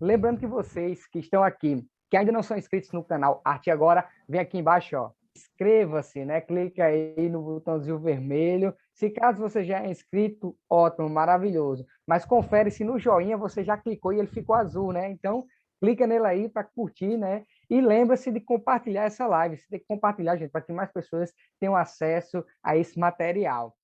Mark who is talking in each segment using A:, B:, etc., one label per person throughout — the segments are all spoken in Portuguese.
A: Lembrando que vocês que estão aqui, que ainda não são inscritos no canal Arte Agora, vem aqui embaixo, ó, inscreva-se, né? Clica aí no botãozinho vermelho. Se caso você já é inscrito, ótimo, maravilhoso. Mas confere se no joinha você já clicou e ele ficou azul, né? Então, clica nele aí para curtir, né? E lembra-se de compartilhar essa live. Você tem que compartilhar, gente, para que mais pessoas tenham acesso a esse material.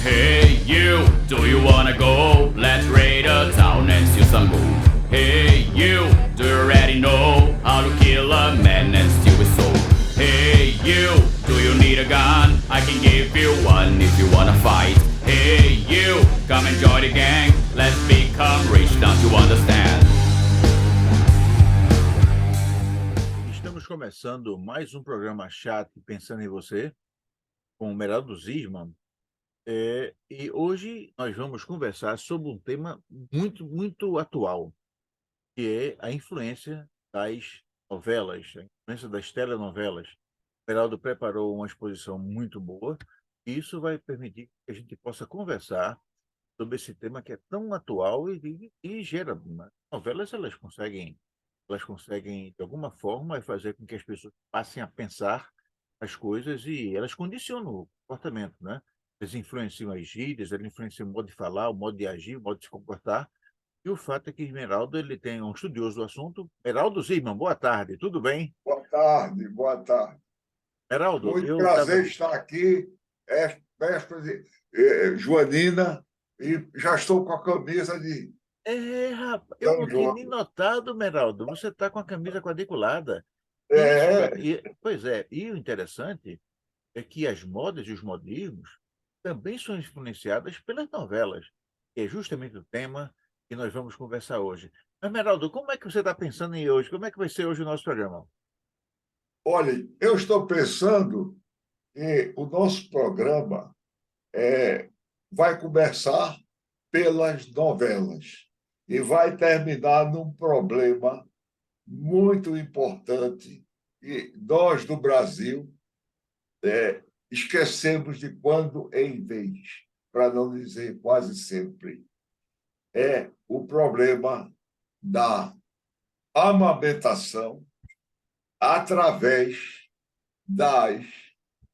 B: Hey you, do you wanna go? Let's raid a town and steal some gold. Hey you, do you already know how to kill a man and steal his soul? Hey you, do you need a gun? I can give you one if you wanna fight. Hey you, come and join the gang. Let's become rich, don't you understand?
C: Estamos começando mais um programa chato Pensando em Você, com o Meraldo Zisman. E hoje nós vamos conversar sobre um tema muito atual, que é a influência das novelas, a influência das telenovelas. O Meraldo preparou uma exposição muito boa e isso vai permitir que a gente possa conversar sobre esse tema que é tão atual e gera, né? Novelas, elas conseguem, de alguma forma, fazer com que as pessoas passem a pensar as coisas e elas condicionam o comportamento, né? Eles influenciam as gírias, eles influenciam o modo de falar, o modo de agir, o modo de se comportar. E o fato é que Esmeraldo, ele tem um estudioso do assunto. Meraldo Zimmermann, boa tarde, tudo bem?
D: Boa tarde, boa tarde.
C: Meraldo,
D: Muito
C: eu estava...
D: prazer estar aqui, véspera de Joanina, e já estou com a camisa de
C: Rapaz, eu
D: São
C: não tinha
D: João.
C: nem notado, Meraldo, você está com a camisa quadriculada.
D: É,
C: Pois é, e o interessante é que as modas e os modismos também são influenciadas pelas novelas, que é justamente o tema que nós vamos conversar hoje. Mas, Meraldo, como é que você está pensando em hoje? Como é que vai ser hoje o nosso programa?
D: olha, eu estou pensando que o nosso programa vai começar pelas novelas e vai terminar num problema muito importante que nós do Brasil esquecemos de quando em vez, para não dizer quase sempre. É o problema da amamentação através das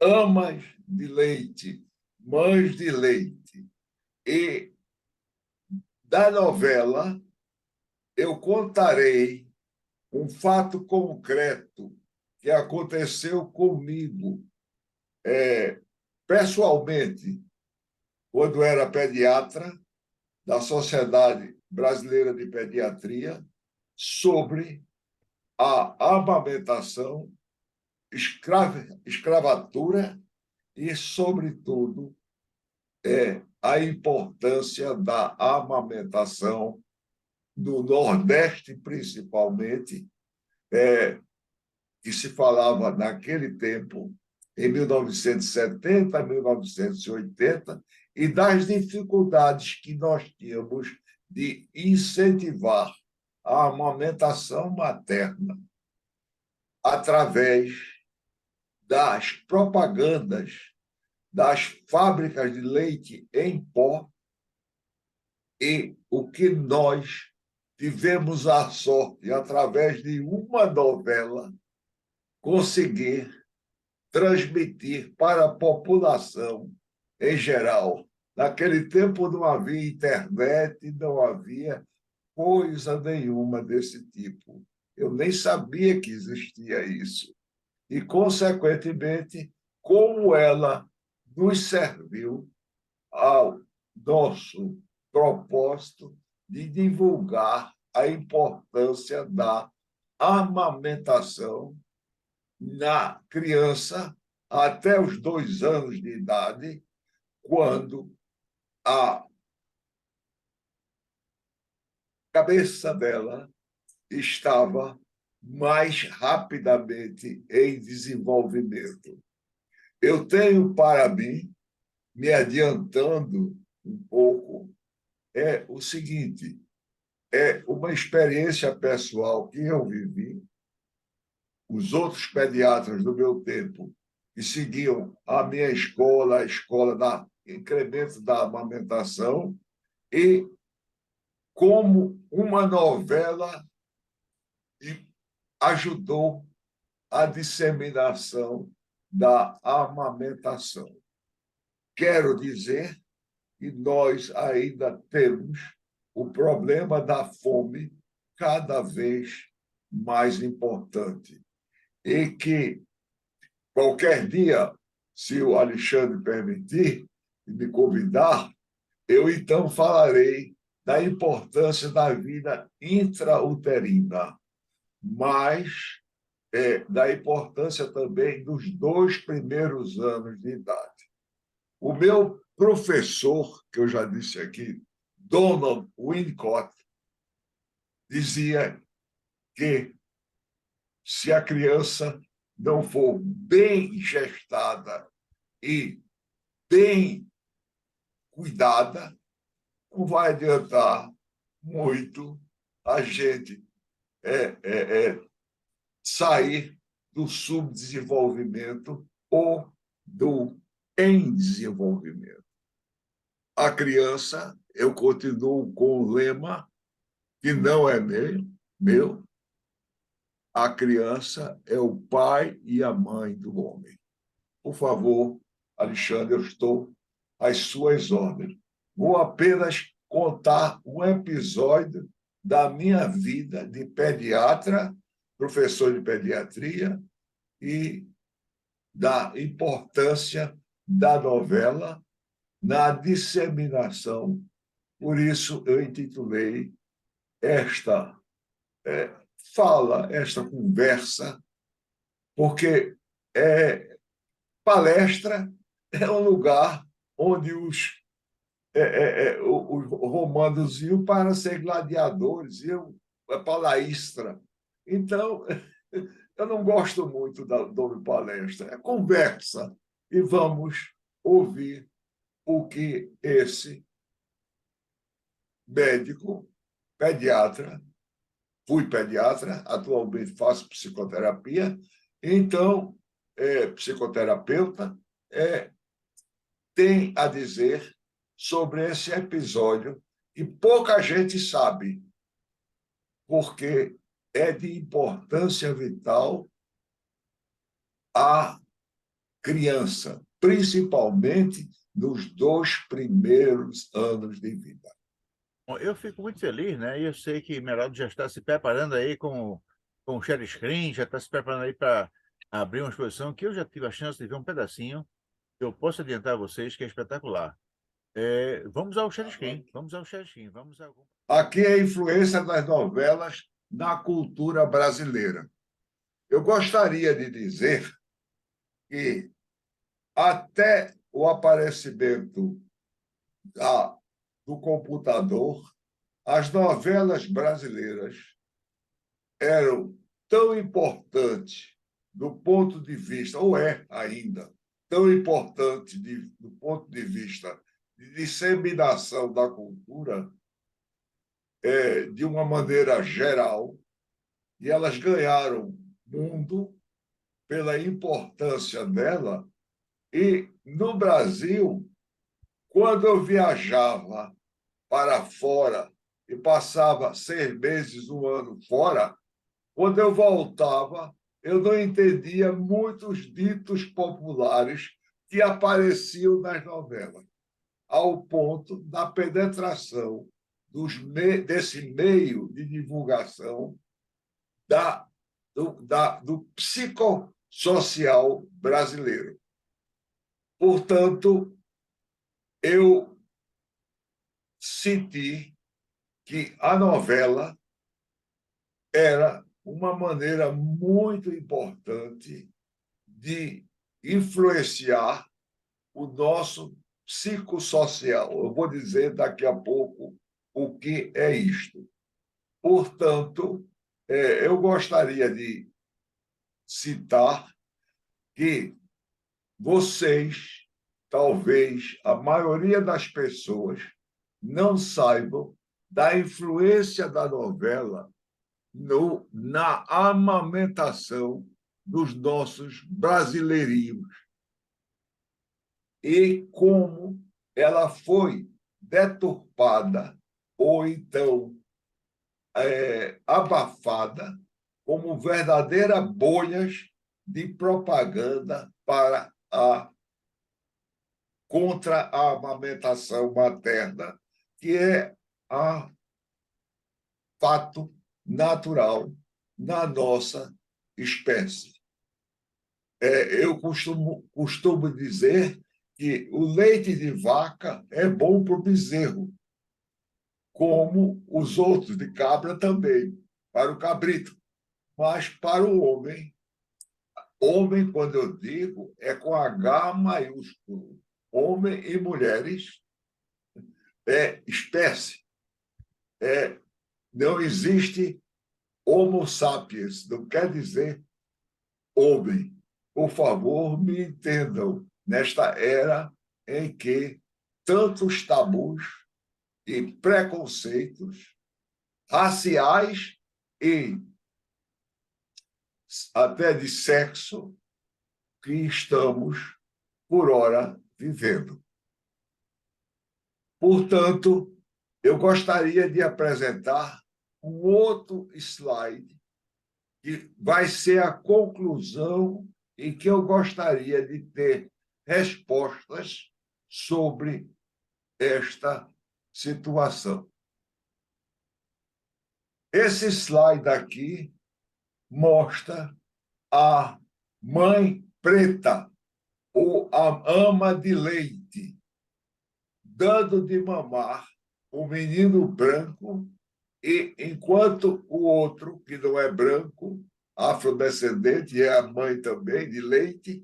D: amas de leite, mães de leite. E da novela, eu contarei um fato concreto que aconteceu comigo, pessoalmente, quando era pediatra da Sociedade Brasileira de Pediatria, sobre a amamentação, escravatura e, sobretudo, a importância da amamentação no Nordeste, principalmente, que se falava naquele tempo, em 1970, 1980, e das dificuldades que nós tínhamos de incentivar a amamentação materna através das propagandas das fábricas de leite em pó, e o que nós tivemos a sorte, através de uma novela, conseguir transmitir para a população em geral. Naquele tempo não havia internet, não havia coisa nenhuma desse tipo. Eu nem sabia que existia isso. E, consequentemente, como ela nos serviu ao nosso propósito de divulgar a importância da amamentação na criança até os 2 anos de idade, quando a cabeça dela estava mais rapidamente em desenvolvimento. Eu tenho para mim, me adiantando um pouco, é o seguinte: é uma experiência pessoal que eu vivi, os outros pediatras do meu tempo que seguiam a minha escola, a escola da incremento da amamentação, e como uma novela ajudou a disseminação da amamentação. Quero dizer que nós ainda temos o problema da fome cada vez mais importante e que qualquer dia, se o Alexandre permitir e me convidar, eu então falarei da importância da vida intrauterina, mas da importância também dos 2 primeiros anos de idade. O meu professor, que eu já disse aqui, Donald Winnicott, dizia que se a criança não for bem gestada e bem cuidada, não vai adiantar muito a gente sair do subdesenvolvimento ou do em desenvolvimento. A criança, eu continuo com o lema que não é meu, a criança é o pai e a mãe do homem. Por favor, Alexandre, eu estou às suas ordens. Vou apenas contar um episódio da minha vida de pediatra, professor de pediatria, e da importância da novela na disseminação. Por isso, eu intitulei esta esta conversa, porque palestra é um lugar onde os romanos iam para ser gladiadores, iam para palestra. Então, eu não gosto muito do nome palestra, é conversa. E vamos ouvir o que esse médico, pediatra, fui pediatra, atualmente faço psicoterapia, então, psicoterapeuta, tem a dizer sobre esse episódio que pouca gente sabe, porque é de importância vital à criança, principalmente nos 2 primeiros anos de vida.
C: Bom, eu fico muito feliz, né? E eu sei que Meraldo já está se preparando aí com o share screen, já está se preparando aí para abrir uma exposição que eu já tive a chance de ver um pedacinho. Eu posso adiantar a vocês que é espetacular. Vamos ao share screen,
D: Aqui é a influência das novelas na cultura brasileira. Eu gostaria de dizer que até o aparecimento do computador, as novelas brasileiras eram tão importantes do ponto de vista, ou é ainda, tão importante do ponto de vista de disseminação da cultura, de uma maneira geral, e elas ganharam mundo pela importância dela. E, no Brasil, quando eu viajava para fora e passava 6 meses, 1 ano fora, quando eu voltava, eu não entendia muitos ditos populares que apareciam nas novelas, ao ponto da penetração desse meio de divulgação do psicossocial brasileiro. Portanto, eu senti que a novela era uma maneira muito importante de influenciar o nosso psicossocial. Eu vou dizer daqui a pouco o que é isto. Portanto, eu gostaria de citar que vocês, talvez a maioria das pessoas, não saibam da influência da novela na amamentação dos nossos brasileirinhos e como ela foi deturpada ou então abafada como verdadeiras bolhas de propaganda contra a amamentação materna, que é a fato natural na nossa espécie. Eu costumo dizer que o leite de vaca é bom para o bezerro, como os outros de cabra também, para o cabrito. Mas para o homem, quando eu digo, é com H maiúsculo. Homem e mulheres é espécie. Não existe Homo sapiens, não quer dizer homem. Por favor, me entendam, nesta era em que tantos tabus e preconceitos raciais e até de sexo que estamos, por hora, vivendo. Portanto, eu gostaria de apresentar um outro slide que vai ser a conclusão e que eu gostaria de ter respostas sobre esta situação. Esse slide aqui mostra a mãe preta, ou a ama de leite, dando de mamar o menino branco, e enquanto o outro, que não é branco, afrodescendente, é a mãe também de leite,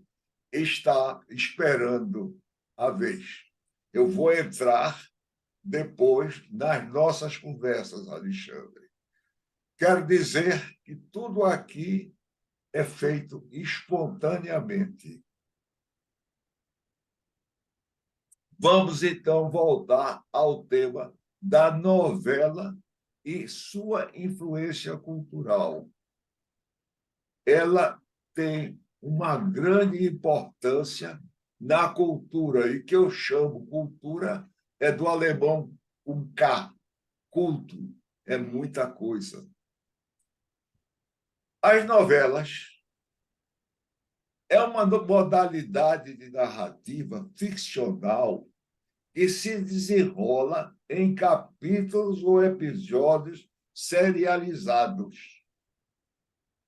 D: está esperando a vez. Eu vou entrar depois nas nossas conversas, Alexandre. Quero dizer que tudo aqui é feito espontaneamente. Vamos, então, voltar ao tema da novela e sua influência cultural. Ela tem uma grande importância na cultura, e que eu chamo cultura é do alemão com K, culto, é muita coisa. As novelas é uma modalidade de narrativa ficcional que se desenrola em capítulos ou episódios serializados.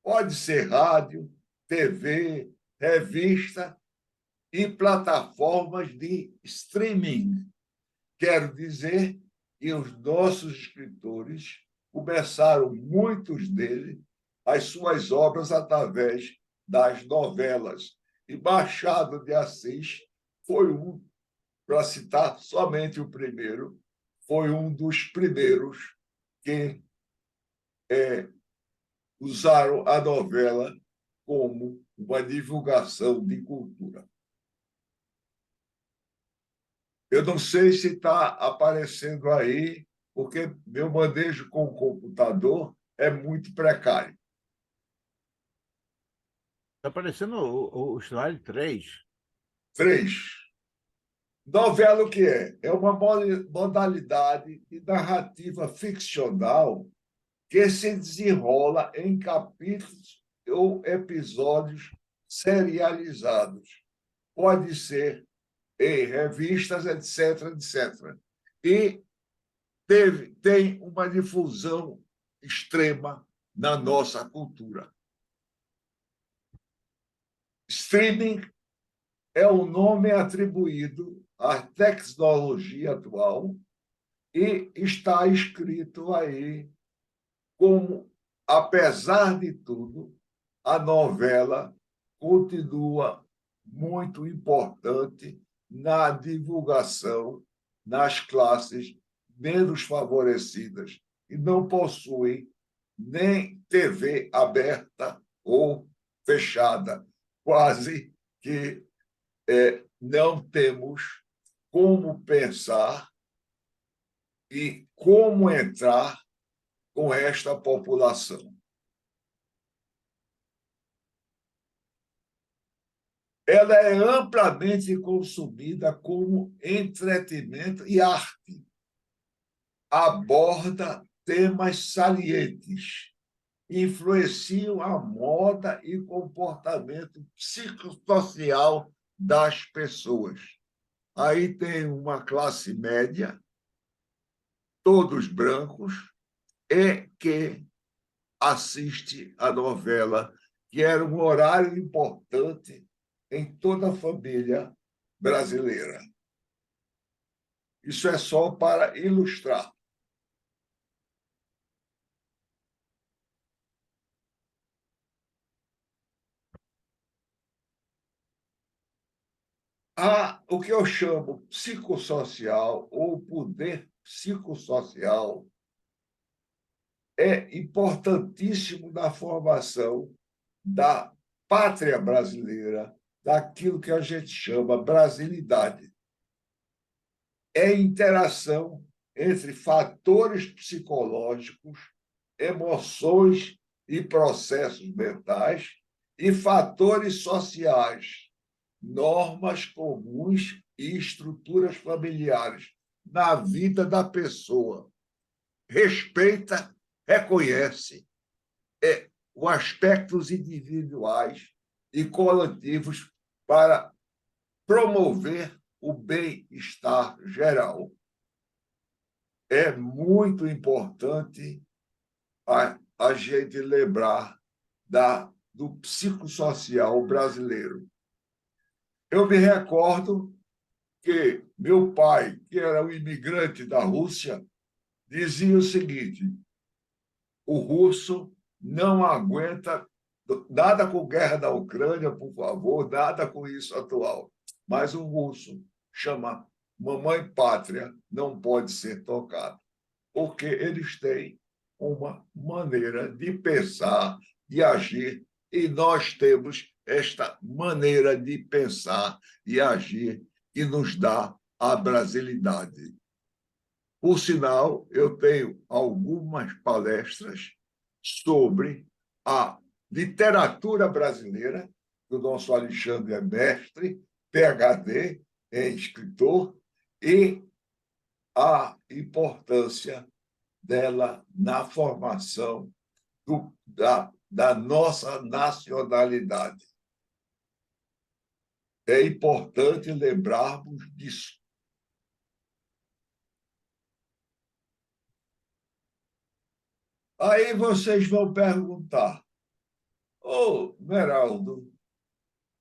D: Pode ser rádio, TV, revista e plataformas de streaming. Quero dizer que os nossos escritores começaram, muitos deles, as suas obras através das novelas. E Machado de Assis foi para citar somente o primeiro, foi um dos primeiros que usaram a novela como uma divulgação de cultura. Eu não sei se está aparecendo aí, porque meu manejo com o computador é muito precário.
C: Está aparecendo o slide 3.
D: 3. Novela o que é? É uma modalidade de narrativa ficcional que se desenrola em capítulos ou episódios serializados. Pode ser em revistas, etc., etc. E tem uma difusão extrema na nossa cultura. Streaming é o nome atribuído à tecnologia atual e está escrito aí como, apesar de tudo, a novela continua muito importante na divulgação nas classes menos favorecidas e não possuem nem TV aberta ou fechada. Quase que não temos como pensar e como entrar com esta população. Ela é amplamente consumida como entretenimento e arte. Aborda temas salientes, influenciam a moda e comportamento psicossocial das pessoas. Aí tem uma classe média, todos brancos, e que assiste a novela, que era um horário importante em toda a família brasileira. Isso é só para ilustrar. Há o que eu chamo psicossocial ou poder psicossocial é importantíssimo na formação da pátria brasileira, daquilo que a gente chama brasilidade. É interação entre fatores psicológicos, emoções e processos mentais e fatores sociais, normas comuns e estruturas familiares na vida da pessoa. Respeita, reconhece os aspectos individuais e coletivos para promover o bem-estar geral. É muito importante a gente lembrar do psicossocial brasileiro. Eu me recordo que meu pai, que era um imigrante da Rússia, dizia o seguinte: o russo não aguenta nada com guerra da Ucrânia, por favor, nada com isso atual. Mas o russo chama mamãe pátria, não pode ser tocado, porque eles têm uma maneira de pensar, de agir, e nós temos esta maneira de pensar e agir que nos dá a brasilidade. Por sinal, eu tenho algumas palestras sobre a literatura brasileira, o nosso Alexandre é mestre, PhD em escritor, e a importância dela na formação da nossa nacionalidade. É importante lembrarmos disso. Aí vocês vão perguntar: ô, Meraldo, o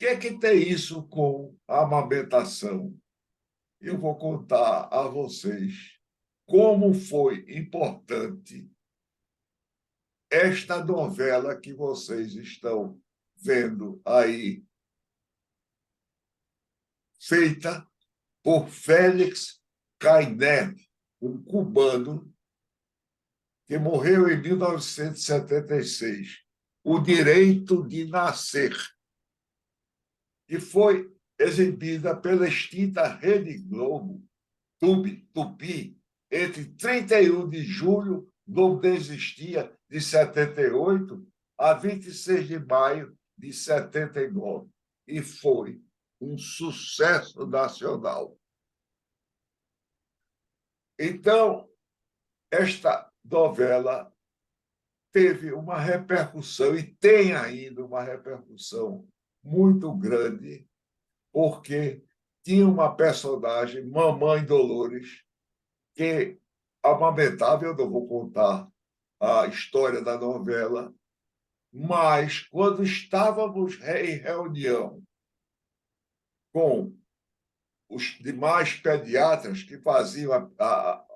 D: que é que tem isso com a amamentação? Eu vou contar a vocês como foi importante esta novela que vocês estão vendo aí, feita por Félix Kainé, um cubano que morreu em 1976, O Direito de Nascer, e foi exibida pela extinta Rede Globo, Tupi, entre 31 de julho, Globo desistia, de 78, a 26 de maio de 79, e foi um sucesso nacional. Então, esta novela teve uma repercussão, e tem ainda uma repercussão muito grande, porque tinha uma personagem, Mamãe Dolores, que amamentava. Eu não vou contar a história da novela, mas quando estávamos em reunião com os demais pediatras que faziam a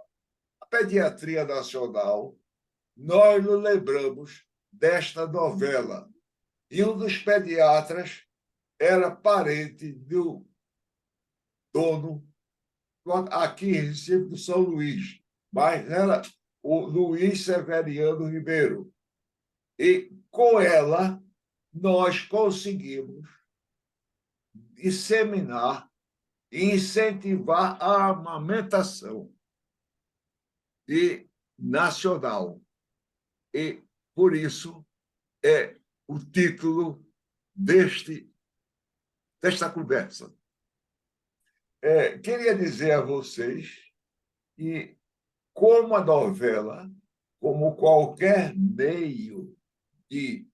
D: pediatria nacional, nós nos lembramos desta novela. E um dos pediatras era parente do dono, aqui em Recife, do São Luís, mas era o Luiz Severiano Ribeiro. E com ela, nós conseguimos disseminar e incentivar a amamentação. e nacional. E, por isso, é o título desta conversa. Queria dizer a vocês que, como a novela, como qualquer meio de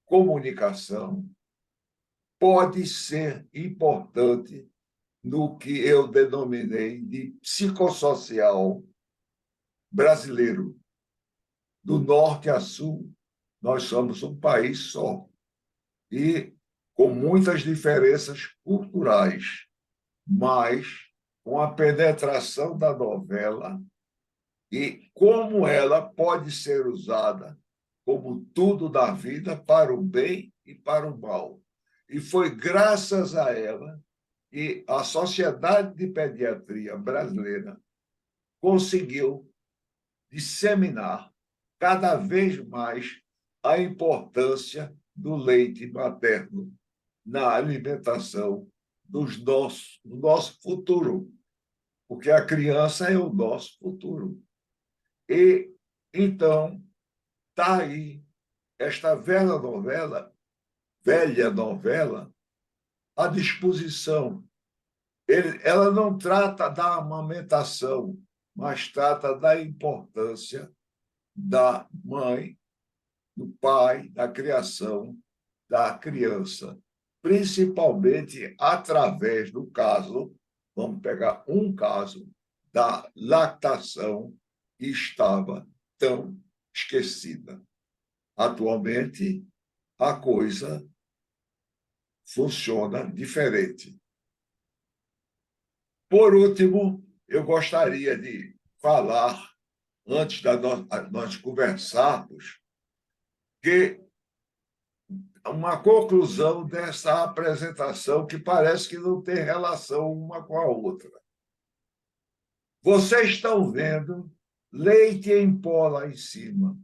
D: comunicação, pode ser importante no que eu denominei de psicossocial brasileiro. Do norte a sul, nós somos um país só, e com muitas diferenças culturais, mas com a penetração da novela e como ela pode ser usada, como tudo da vida, para o bem e para o mal. E foi graças a ela que a Sociedade de Pediatria Brasileira conseguiu disseminar cada vez mais a importância do leite materno na alimentação do nosso futuro, porque a criança é o nosso futuro. E, então, está aí esta velha novela, à disposição. Ela não trata da amamentação, mas trata da importância da mãe, do pai, da criação da criança, principalmente através do caso, vamos pegar um caso, da lactação, que estava tão esquecida. Atualmente, a coisa funciona diferente. Por último, eu gostaria de falar, antes de nós conversarmos, que uma conclusão dessa apresentação que parece que não tem relação uma com a outra. Vocês estão vendo leite em pó lá em cima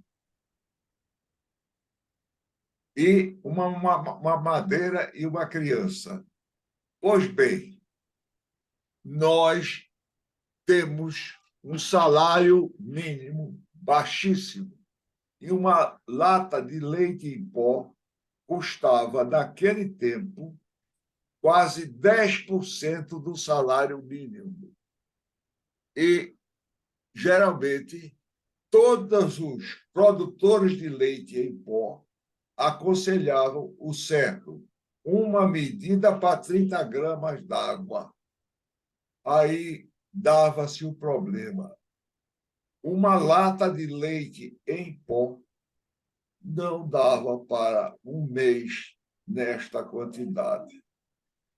D: e uma madeira e uma criança. Pois bem, nós temos um salário mínimo baixíssimo e uma lata de leite em pó custava, naquele tempo, quase 10% do salário mínimo. E, geralmente, todos os produtores de leite em pó aconselhavam o certo, uma medida para 30 gramas d'água. Aí dava-se o problema. Uma lata de leite em pó não dava para um mês nesta quantidade.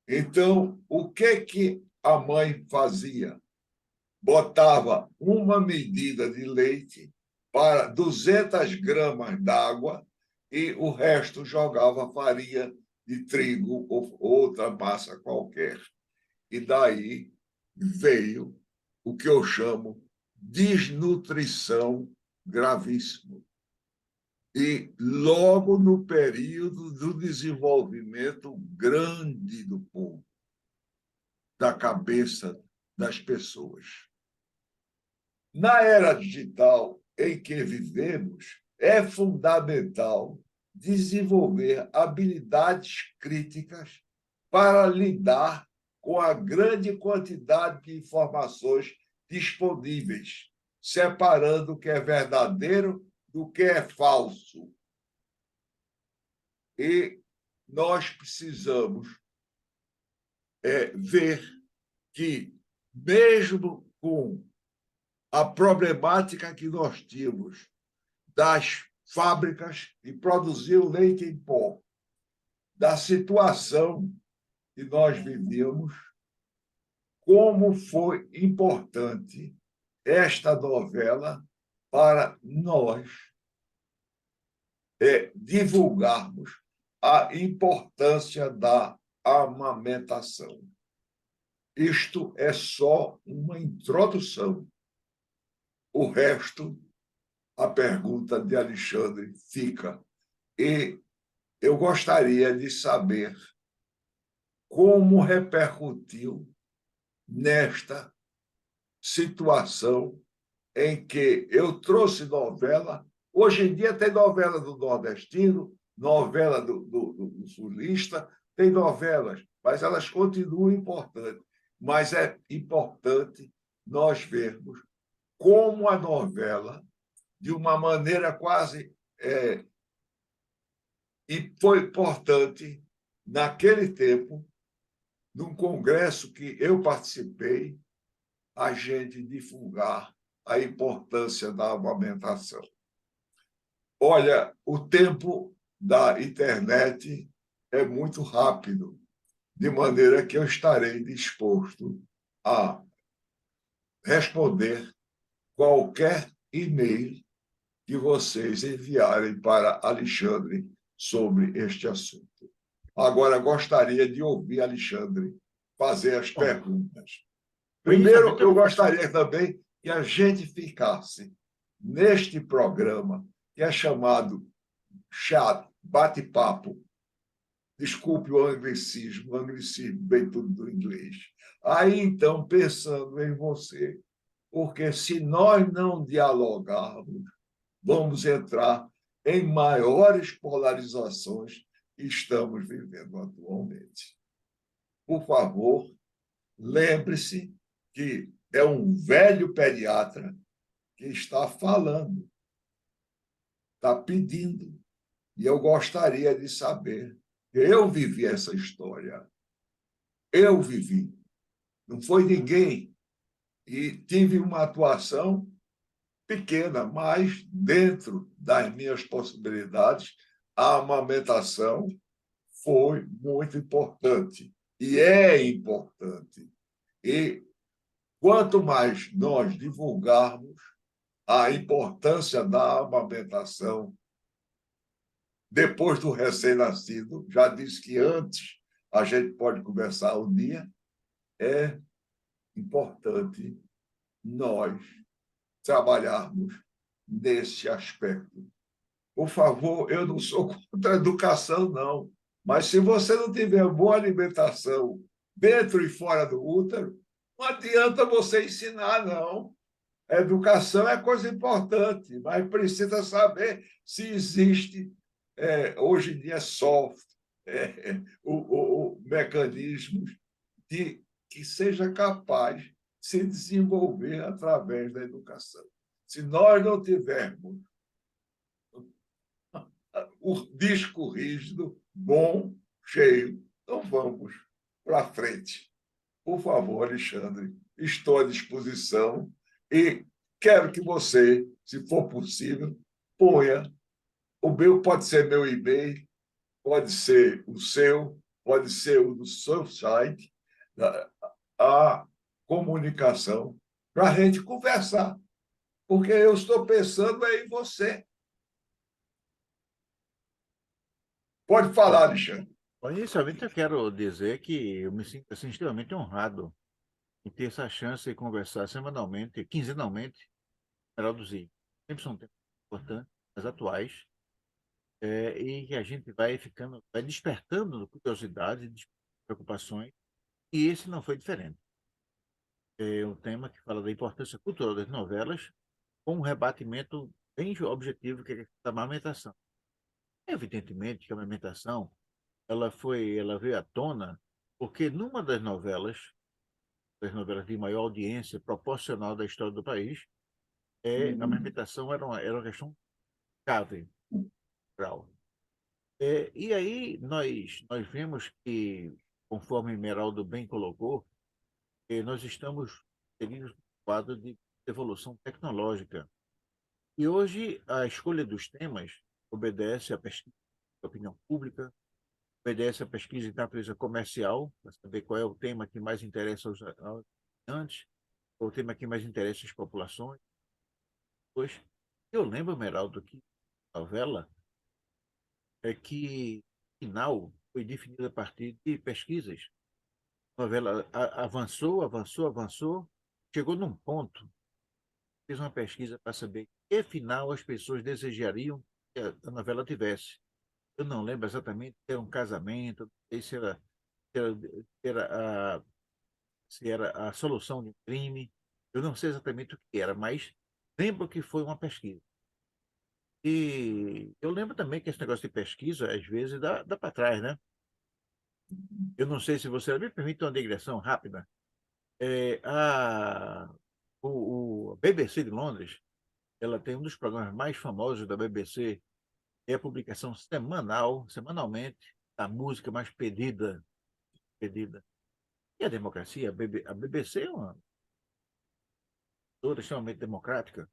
D: Então, o que a mãe fazia? Botava uma medida de leite para 200 gramas d'água e o resto jogava farinha de trigo ou outra massa qualquer. E daí veio o que eu chamo desnutrição gravíssima. E logo no período do desenvolvimento grande do povo, da cabeça das pessoas. Na era digital em que vivemos, é fundamental desenvolver habilidades críticas para lidar com a grande quantidade de informações disponíveis, separando o que é verdadeiro do que é falso. E nós precisamos ver que, mesmo com a problemática que nós tínhamos das fábricas que produziam leite em pó, da situação que nós vivíamos, como foi importante esta novela para nós divulgarmos a importância da amamentação. Isto é só uma introdução. O resto, a pergunta de Alexandre fica. E eu gostaria de saber como repercutiu nesta situação em que eu trouxe novela. Hoje em dia tem novela do nordestino, novela do sulista, tem novelas, mas elas continuam importantes. Mas é importante nós vermos como a novela, de uma maneira quase. E foi importante, naquele tempo, num congresso que eu participei, a gente divulgar a importância da amamentação. Olha, o tempo da internet é muito rápido, de maneira que eu estarei disposto a responder qualquer e-mail que vocês enviarem para Alexandre sobre este assunto. Agora, gostaria de ouvir Alexandre fazer as perguntas. Primeiro, eu gostaria também que a gente ficasse neste programa, que é chamado chat, bate-papo. Desculpe o anglicismo vem tudo do inglês. Aí, então, pensando em você, porque se nós não dialogarmos, vamos entrar em maiores polarizações que estamos vivendo atualmente. Por favor, lembre-se que é um velho pediatra que está falando, está pedindo. E eu gostaria de saber. Eu vivi essa história. Eu vivi. Não foi ninguém. E tive uma atuação pequena, mas dentro das minhas possibilidades, a amamentação foi muito importante. E é importante. E quanto mais nós divulgarmos a importância da amamentação depois do recém-nascido, já disse que antes a gente pode conversar um dia, é importante nós trabalharmos nesse aspecto. Por favor, eu não sou contra a educação, não, mas se você não tiver boa alimentação dentro e fora do útero, não adianta você ensinar, não. A educação é coisa importante, mas precisa saber se existe, hoje em dia, software, mecanismos de que seja capaz de se desenvolver através da educação. Se nós não tivermos o disco rígido, bom, cheio, então vamos para frente. Por favor, Alexandre, estou à disposição e quero que você, se for possível, ponha o meu, pode ser meu e-mail, pode ser o seu, pode ser o do seu site, a comunicação, para a gente conversar, porque eu estou pensando em você. Pode falar, Alexandre.
C: Inicialmente, eu quero dizer que eu me sinto assim, extremamente honrado em ter essa chance de conversar semanalmente, quinzenalmente, para produzir. Sempre são temas importantes, mas atuais, e que a gente vai ficando, vai despertando curiosidades, preocupações, e esse não foi diferente. É um tema que fala da importância cultural das novelas, com um rebatimento bem objetivo, que é a amamentação. Evidentemente que a amamentação ela veio à tona porque numa das novelas de maior audiência proporcional da história do país, a amamentação era uma questão chave, central. E aí nós vemos que, conforme Meraldo bem colocou, nós estamos inseridos no quadro de evolução tecnológica. E hoje a escolha dos temas obedece à pesquisa da opinião pública, obedece à pesquisa de natureza comercial, para saber qual é o tema que mais interessa aos estudantes, ou o tema que mais interessa às populações. Pois, eu lembro, Meraldo, que a novela é que o final foi definido a partir de pesquisas. A novela avançou, avançou, avançou, chegou num ponto, fez uma pesquisa para saber que final as pessoas desejariam que a novela tivesse. Eu não lembro exatamente se era um casamento, não sei se era a solução de um crime, eu não sei exatamente o que era, mas lembro que foi uma pesquisa. E eu lembro também que esse negócio de pesquisa, às vezes, dá para trás, né? Eu não sei se você me permite uma digressão rápida. A BBC de Londres, ela tem um dos programas mais famosos da BBC, é a publicação semanalmente, da música mais pedida. E a democracia, a BBC é uma toda extremamente democrática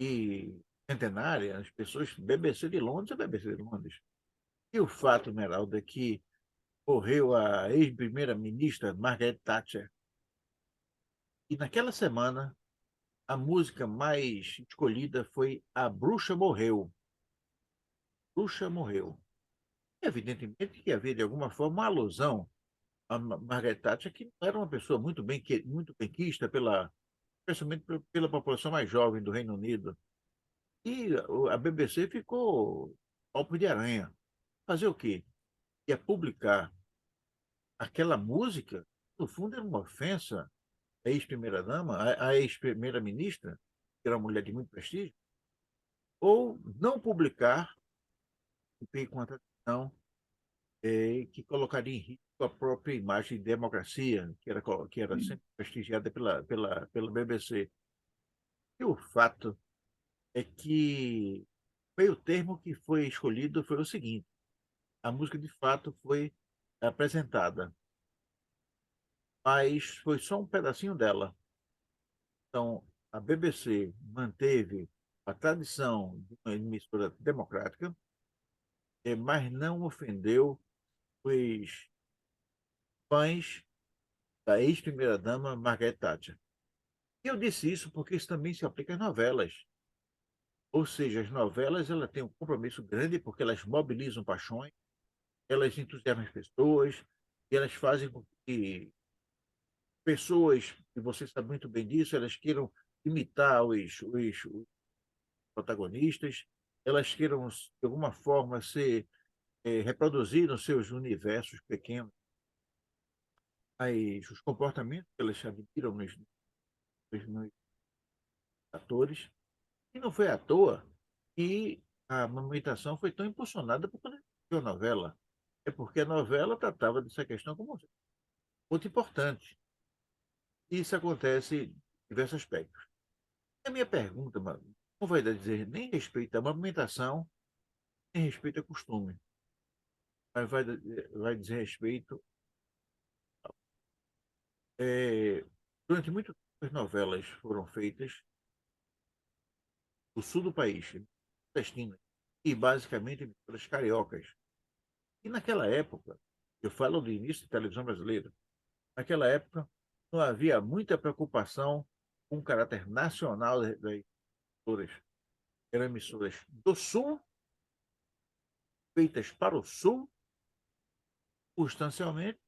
C: e centenária. As pessoas, BBC de Londres é BBC de Londres. E o fato, Meralda, é que morreu a ex-primeira-ministra Margaret Thatcher. E naquela semana, a música mais escolhida foi A Bruxa Morreu. Bruxa Morreu. Evidentemente que havia, de alguma forma, uma alusão a Margaret Thatcher, que não era uma pessoa muito benquista, especialmente pela população mais jovem do Reino Unido. E a BBC ficou palpo de aranha. Fazer o quê? Ia publicar aquela música, no fundo, era uma ofensa à ex-primeira-dama, à ex-primeira-ministra, que era uma mulher de muito prestígio, ou não publicar, com a tradição, que colocaria em risco a própria imagem de democracia, que era sempre prestigiada pela BBC. E o fato é que o meio termo que foi escolhido foi o seguinte: a música de fato foi apresentada, mas foi só um pedacinho dela. Então, a BBC manteve a tradição de uma emissora democrática, mas não ofendeu os fãs da ex-primeira-dama Margaret Thatcher. E eu disse isso porque isso também se aplica às novelas. Ou seja, as novelas ela têm um compromisso grande porque elas mobilizam paixões, elas entusiasmam as pessoas, e elas fazem com que pessoas, e você sabe muito bem disso, elas queiram imitar os protagonistas, elas queiram, de alguma forma, reproduzir nos seus universos pequenos os comportamentos que elas admiram nos atores. E não foi à toa que a amamentação foi tão impulsionada por quando a novela. É porque a novela tratava dessa questão como muito importante. E isso acontece em diversos aspectos. A minha pergunta, mano, não vai dizer nem respeito à amamentação, nem respeito a costume, mas vai dizer respeito. Durante muito tempo, as novelas foram feitas no sul do país, nordestina, e basicamente emissoras cariocas. E naquela época, eu falo do início da televisão brasileira, naquela época não havia muita preocupação com o caráter nacional das emissoras. Eram emissoras do sul, feitas para o sul, substancialmente,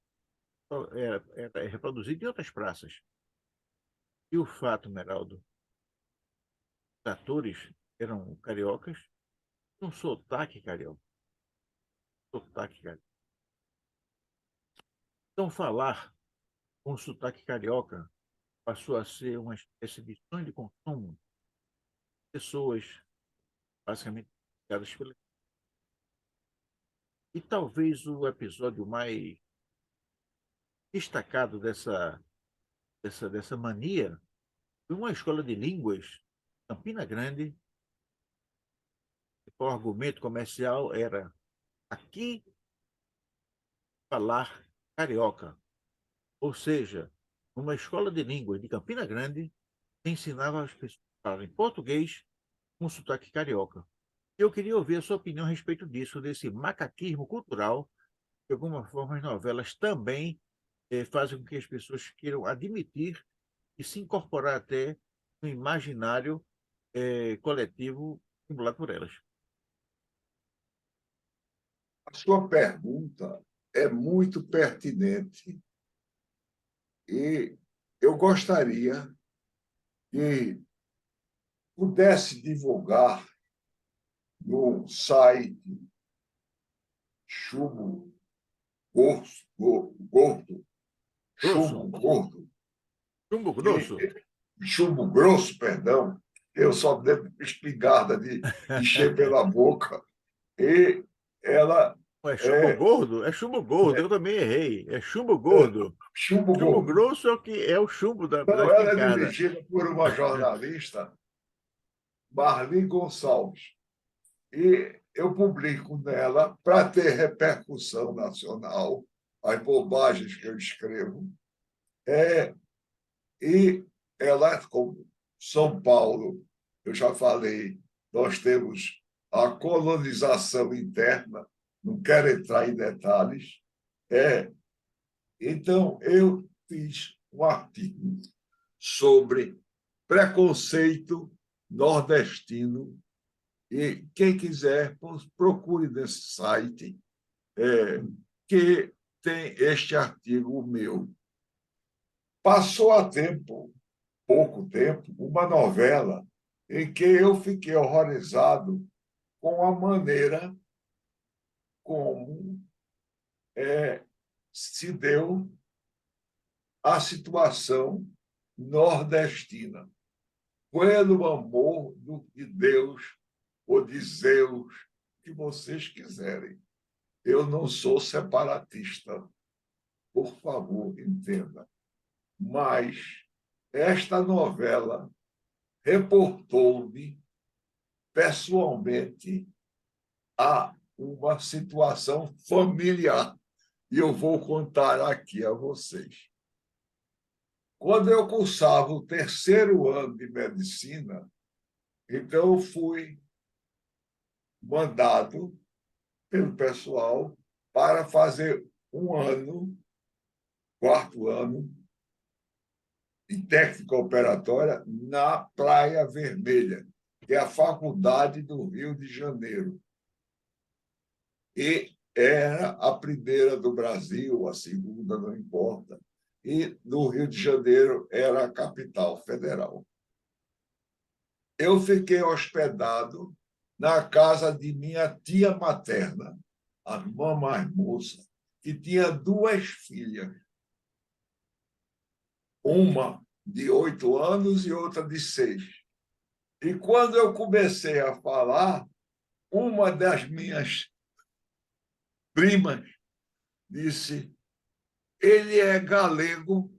C: era reproduzido em outras praças. E o fato, Meraldo, os atores eram cariocas, um sotaque carioca. Sotaque carioca. Então, falar com sotaque carioca passou a ser uma espécie de sonho de consumo. Pessoas, basicamente, criadas pela. E talvez o episódio mais destacado dessa mania foi uma escola de línguas, Campina Grande. O argumento comercial era aqui falar carioca. Ou seja, uma escola de línguas de Campina Grande ensinava as pessoas a falarem português com sotaque carioca. Eu queria ouvir a sua opinião a respeito disso, desse macaquismo cultural. De alguma forma, as novelas também fazem com que as pessoas queiram admitir e se incorporar até no imaginário coletivo estimulado por elas.
D: A sua pergunta é muito pertinente e eu gostaria que pudesse divulgar no site Chumbo Gordo, Chumbo Gordo,
C: Chumbo Grosso.
D: Chumbo Grosso, perdão, eu só dei espingarda de encher pela boca. E ela
C: É chumbo
D: é,
C: gordo? É chumbo gordo, eu também errei. É chumbo
D: é
C: gordo.
D: chumbo
C: Chumbo
D: gordo.
C: grosso é o que é o chumbo da
D: Então, ela é
C: espingarda.
D: dirigida por uma jornalista, Marli Gonçalves. E eu publico nela para ter repercussão nacional, as bobagens que eu escrevo. É, e ela, como São Paulo, eu já falei, nós temos a colonização interna, não quero entrar em detalhes. Então, eu fiz um artigo sobre preconceito nordestino. E quem quiser, procure nesse site, que tem este artigo meu. Passou há pouco tempo, uma novela em que eu fiquei horrorizado com a maneira como se deu a situação nordestina. Pelo amor de Deus ou de Zeus, que vocês quiserem. Eu não sou separatista, por favor, entenda. Mas esta novela reportou-me pessoalmente a uma situação familiar. E eu vou contar aqui a vocês. Quando eu cursava o 3º ano de medicina, então eu fui mandado pelo pessoal para fazer um ano, 4º ano, de técnica operatória na Praia Vermelha, que é a faculdade do Rio de Janeiro. E era a primeira do Brasil, a segunda, não importa. E no Rio de Janeiro era a capital federal. Eu fiquei hospedado na casa de minha tia materna, a irmã mais moça, que tinha 2 filhas. Uma de 8 anos e outra de 6. E quando eu comecei a falar, uma das minhas primas disse: ele é galego,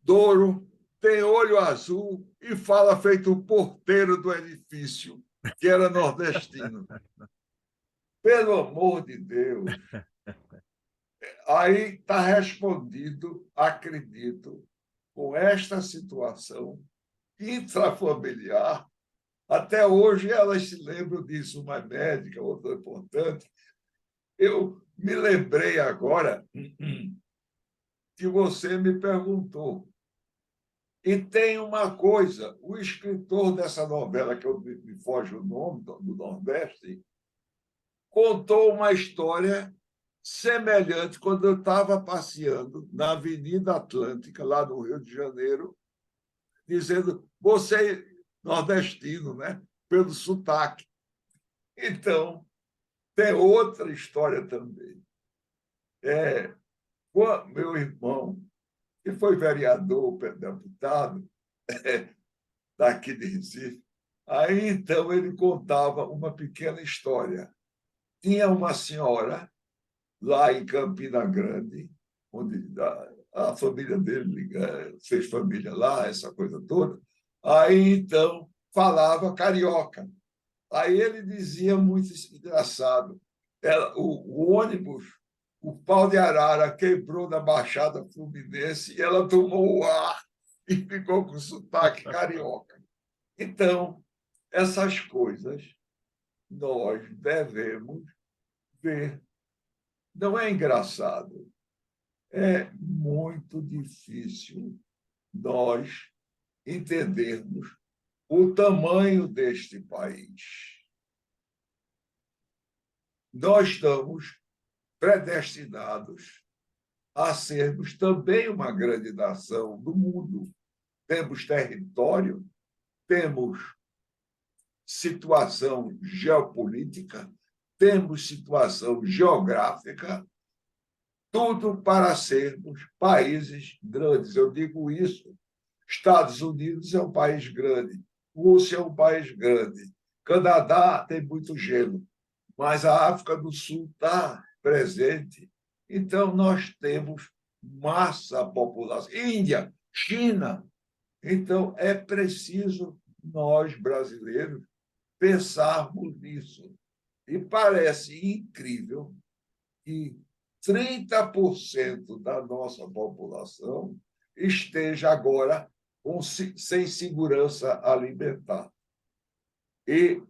D: douro, tem olho azul e fala feito o porteiro do edifício, que era nordestino. Pelo amor de Deus. Aí está respondido, acredito, com esta situação intrafamiliar. Até hoje elas se lembram disso, uma médica, outra importante. Eu me lembrei agora que você me perguntou. E tem uma coisa, o escritor dessa novela, que me foge o nome, do Nordeste, contou uma história semelhante quando eu estava passeando na Avenida Atlântica, lá no Rio de Janeiro, dizendo: você é nordestino, né? Pelo sotaque. Então, tem outra história também. Meu irmão, que foi vereador, deputado, daqui de Recife, aí então ele contava uma pequena história. Tinha uma senhora lá em Campina Grande, onde a família dele fez família lá, essa coisa toda. Aí, então, falava carioca. Aí ele dizia, muito engraçado, o ônibus, o pau de arara quebrou na Baixada Fluminense e ela tomou o ar e ficou com sotaque carioca. Então, essas coisas nós devemos ver. Não é engraçado, é muito difícil nós entendermos o tamanho deste país. Nós estamos predestinados a sermos também uma grande nação do mundo. Temos território, temos situação geopolítica, temos situação geográfica, tudo para sermos países grandes. Eu digo isso. Estados Unidos é um país grande, Rússia é um país grande. Canadá tem muito gelo, mas a África do Sul está presente. Então, nós temos massa população. Índia, China. Então, é preciso nós, brasileiros, pensarmos nisso. E parece incrível que 30% da nossa população esteja agora sem segurança alimentar. E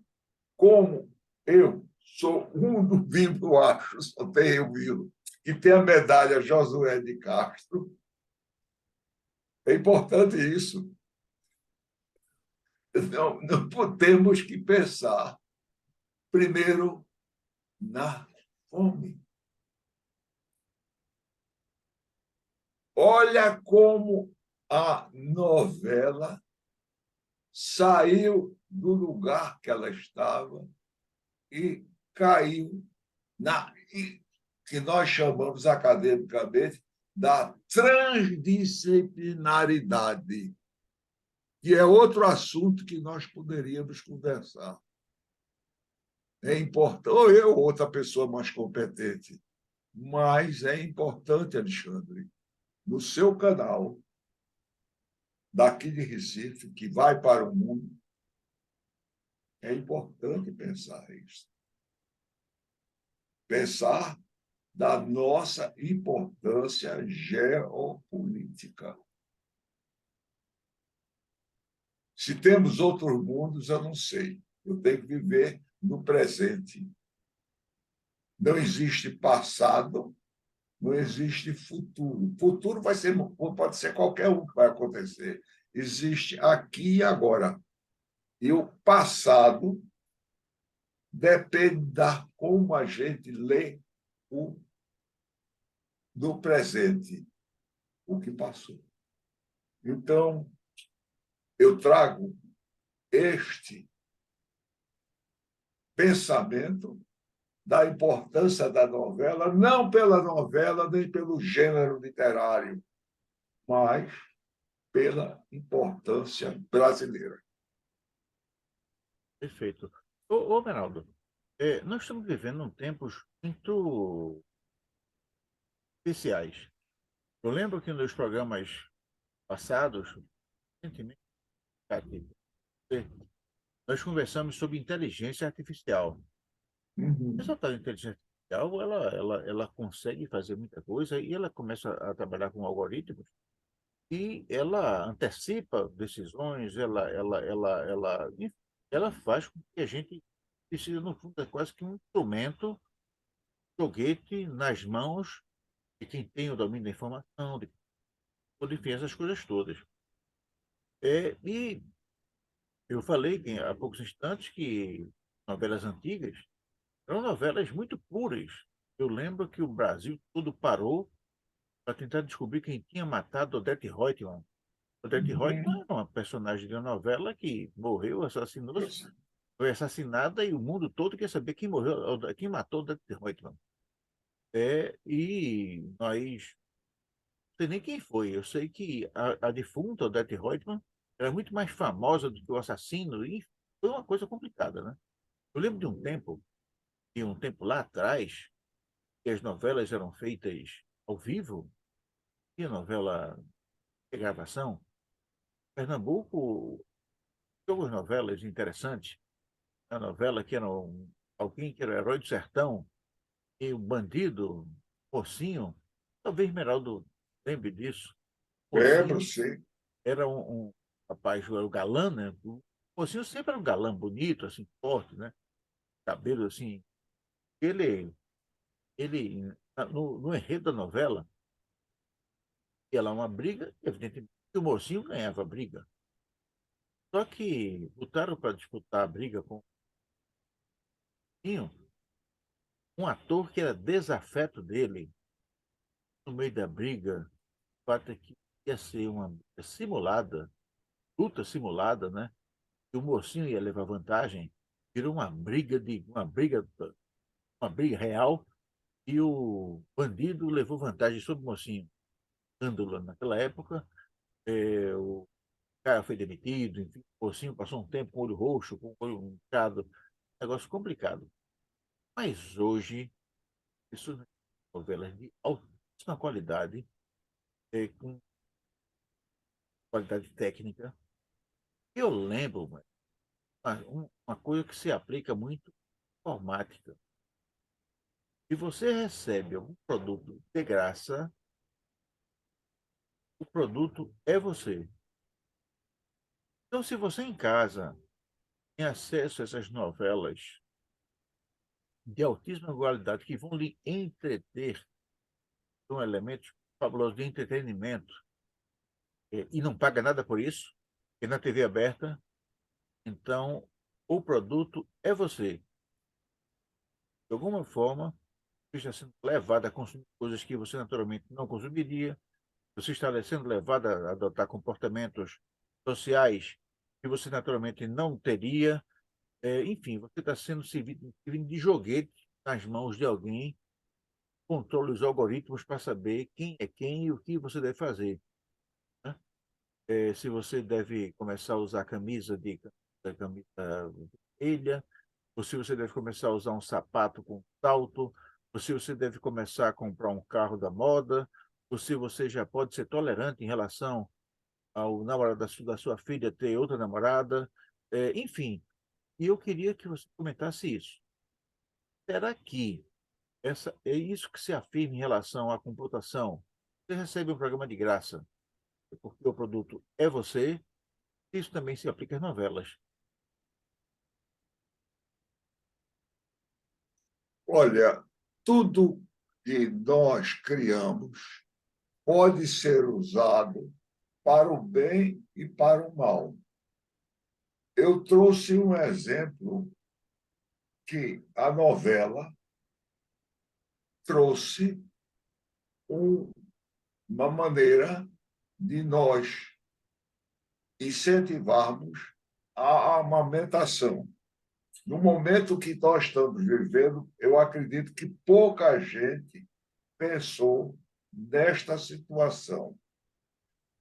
D: como eu sou um do Vilo, acho, só tenho Vilo, que tem a medalha Josué de Castro, é importante isso. Não podemos que pensar, primeiro, na fome. Olha como a novela saiu do lugar que ela estava e caiu na que nós chamamos academicamente da transdisciplinaridade, que é outro assunto que nós poderíamos conversar. É importante, ou eu ou outra pessoa mais competente, mas é importante, Alexandre, no seu canal, daqui de Recife, que vai para o mundo, é importante pensar isso. Pensar da nossa importância geopolítica. Se temos outros mundos, eu não sei. Eu tenho que viver no presente. Não existe passado, não existe futuro. Futuro pode ser qualquer um que vai acontecer. Existe aqui e agora. E o passado depende da como a gente lê o do presente, o que passou. Então, eu trago este pensamento da importância da novela, não pela novela nem pelo gênero literário, mas pela importância brasileira.
C: Perfeito. Meraldo, nós estamos vivendo um tempos muito especiais. Eu lembro que nos programas passados, recentemente, nós conversamos sobre inteligência artificial. Essa tal inteligência artificial, ela consegue fazer muita coisa e ela começa a trabalhar com algoritmos e ela antecipa decisões, ela faz com que a gente precisa, no fundo, é quase que um instrumento, joguete nas mãos de quem tem o domínio da informação, enfim, essas coisas todas. E eu falei há poucos instantes que novelas antigas eram novelas muito puras. Eu lembro que o Brasil todo parou para tentar descobrir quem tinha matado Odete Roitman. Odete Roitman era uma personagem de uma novela que morreu, assassinou-se, foi assassinada e o mundo todo quer saber quem morreu, quem matou Odete Roitman. E nós não sei nem quem foi. Eu sei que a defunta Odete Roitman era muito mais famosa do que o assassino e foi uma coisa complicada, né? Eu lembro de um tempo lá atrás, que as novelas eram feitas ao vivo, e a novela de gravação. Pernambuco tem algumas novelas interessantes. A novela que era alguém que era o herói do sertão e o bandido, mocinho, talvez Meraldo lembre disso.
D: Lembro,
C: Mocinho
D: sim.
C: era um rapaz, era o galã, né? O mocinho sempre era um galã bonito, assim, forte, né? Cabelo assim. Ele, no enredo da novela, ia lá uma briga, e evidentemente o mocinho ganhava a briga. Só que botaram para disputar a briga com o mocinho um ator que era desafeto dele. No meio da briga, o fato é que ia ser uma simulada, luta simulada, né? E o mocinho ia levar vantagem, virou uma briga real, e o bandido levou vantagem sobre o mocinho. Escândalo naquela época, o cara foi demitido, enfim, assim, passou um tempo com o olho roxo, com o olho inchado, negócio complicado. Mas hoje, isso são novelas de altíssima qualidade, com qualidade técnica. Eu lembro, mano, uma coisa que se aplica muito informática. Se você recebe algum produto de graça, o produto é você. Então, se você em casa tem acesso a essas novelas de altíssima qualidade que vão lhe entreter, são elementos fabulosos de entretenimento, e não paga nada por isso, e na TV aberta, então o produto é você. De alguma forma, você está sendo levado a consumir coisas que você naturalmente não consumiria, você está sendo levado a adotar comportamentos sociais que você naturalmente não teria. Enfim, você está sendo servido de joguete nas mãos de alguém, controla os algoritmos para saber quem é quem e o que você deve fazer, né? Se você deve começar a usar camisa vermelha, ou se você deve começar a usar um sapato com salto, ou se você deve começar a comprar um carro da moda, ou se você já pode ser tolerante em relação ao namorado da sua filha ter outra namorada, enfim. E eu queria que você comentasse isso. Será que é isso que se afirma em relação à computação? Você recebe um programa de graça porque o produto é você, isso também se aplica às novelas.
D: Olha, tudo que nós criamos pode ser usado para o bem e para o mal. Eu trouxe um exemplo que a novela trouxe uma maneira de nós incentivarmos a amamentação. No momento que nós estamos vivendo, eu acredito que pouca gente pensou nesta situação.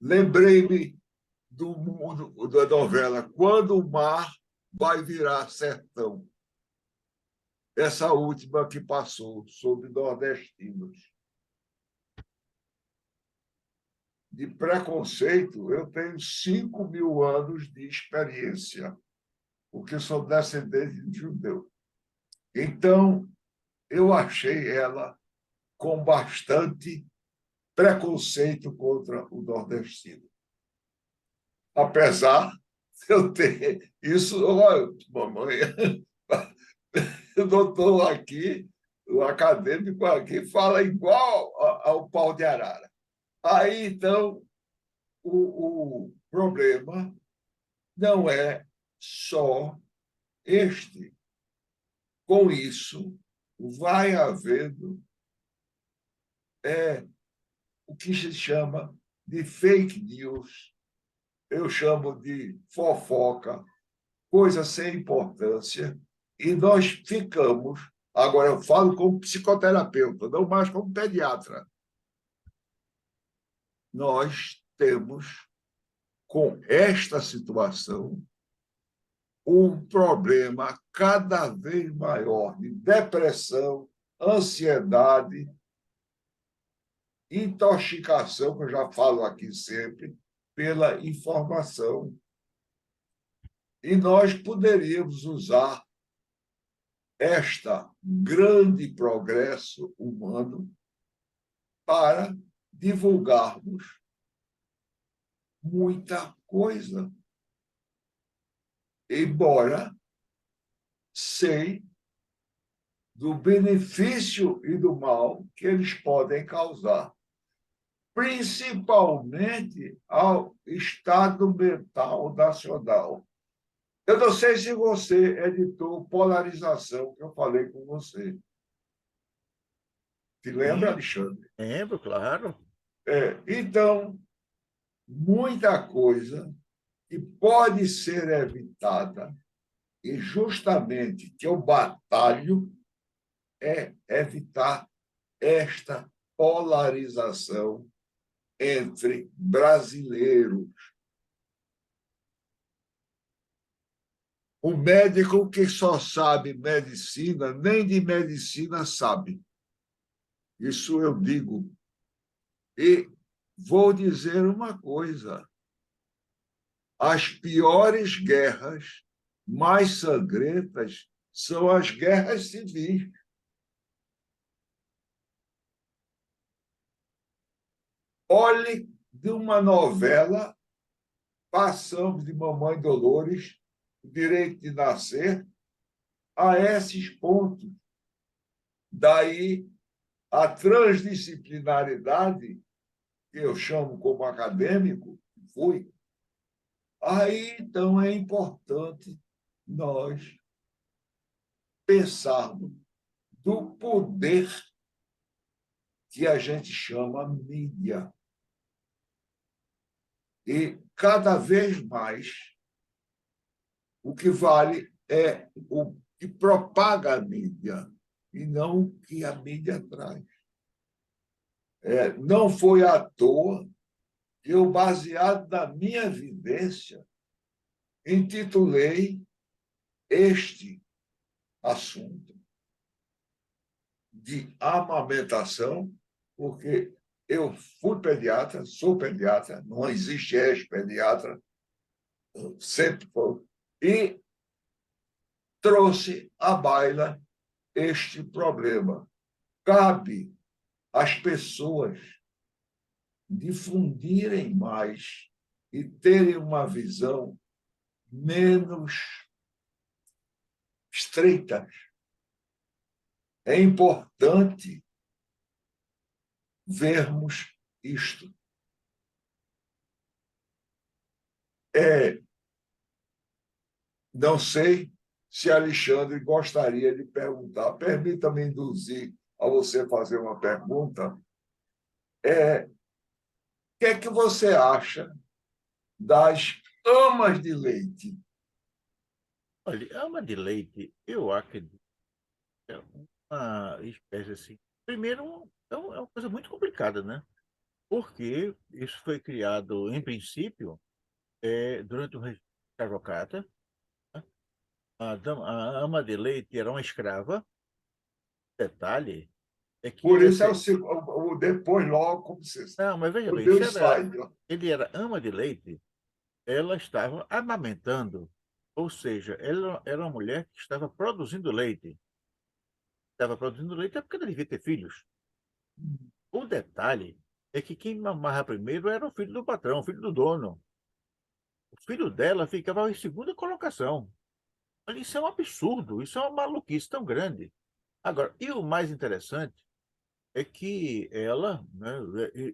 D: Lembrei-me da novela Quando o Mar Vai Virar Sertão. Essa última que passou sobre nordestinos. De preconceito, eu tenho 5.000 anos de experiência, porque sou descendente de judeu. Então, eu achei ela com bastante preconceito contra o nordestino. Apesar de eu ter isso, olha, mamãe, o doutor aqui, o acadêmico aqui, fala igual ao pau de arara. Aí, então, o problema não é só este. Com isso, vai havendo o que se chama de fake news, eu chamo de fofoca, coisa sem importância, e nós ficamos, agora eu falo como psicoterapeuta, não mais como pediatra, nós temos, com esta situação, um problema cada vez maior de depressão, ansiedade, intoxicação, que eu já falo aqui sempre, pela informação. E nós poderíamos usar este grande progresso humano para divulgarmos muita coisa. Embora sei do benefício e do mal que eles podem causar, principalmente ao estado mental nacional. Eu não sei se você editou Polarização, que eu falei com você. Te lembra, Alexandre?
C: Lembro, claro.
D: Então, muita coisa que pode ser evitada, e justamente que eu batalho é evitar esta polarização entre brasileiros. O médico que só sabe medicina, nem de medicina sabe. Isso eu digo. E vou dizer uma coisa: as piores guerras, mais sangrentas, são as guerras civis. Olhe de uma novela, passamos de Mamãe Dolores, Direito de Nascer, a esses pontos. Daí a transdisciplinaridade, que eu chamo como acadêmico, fui. Aí, então, é importante nós pensarmos do poder que a gente chama mídia. E, cada vez mais, o que vale é o que propaga a mídia, e não o que a mídia traz. Não foi à toa que eu, baseado na minha vivência, intitulei este assunto de amamentação, porque eu fui pediatra, sou pediatra, não existe ex-pediatra, sempre foi, e trouxe à baila este problema. Cabe às pessoas difundirem mais e terem uma visão menos estreita. É importante vermos isto. Não sei se Alexandre gostaria de perguntar. Permita-me induzir a você fazer uma pergunta. O que é que você acha das amas de leite?
C: Olha, ama de leite, eu acredito que é uma espécie assim. Primeiro, é uma coisa muito complicada, né? Porque isso foi criado, em princípio, durante o regime escravocrata. A ama de leite era uma escrava. Detalhe é que
D: Por isso é o depois, logo, como você sabe.
C: Não, mas veja
D: O
C: bem,
D: Deus sai.
C: ele era ama de leite, ela estava amamentando, ou seja, ela era uma mulher que estava produzindo leite. Estava produzindo leite é porque ela devia ter filhos. O detalhe é que quem mamava primeiro era o filho do patrão, o filho do dono. O filho dela ficava em segunda colocação. Olha, isso é um absurdo, isso é uma maluquice tão grande. Agora, e o mais interessante é que ela, né,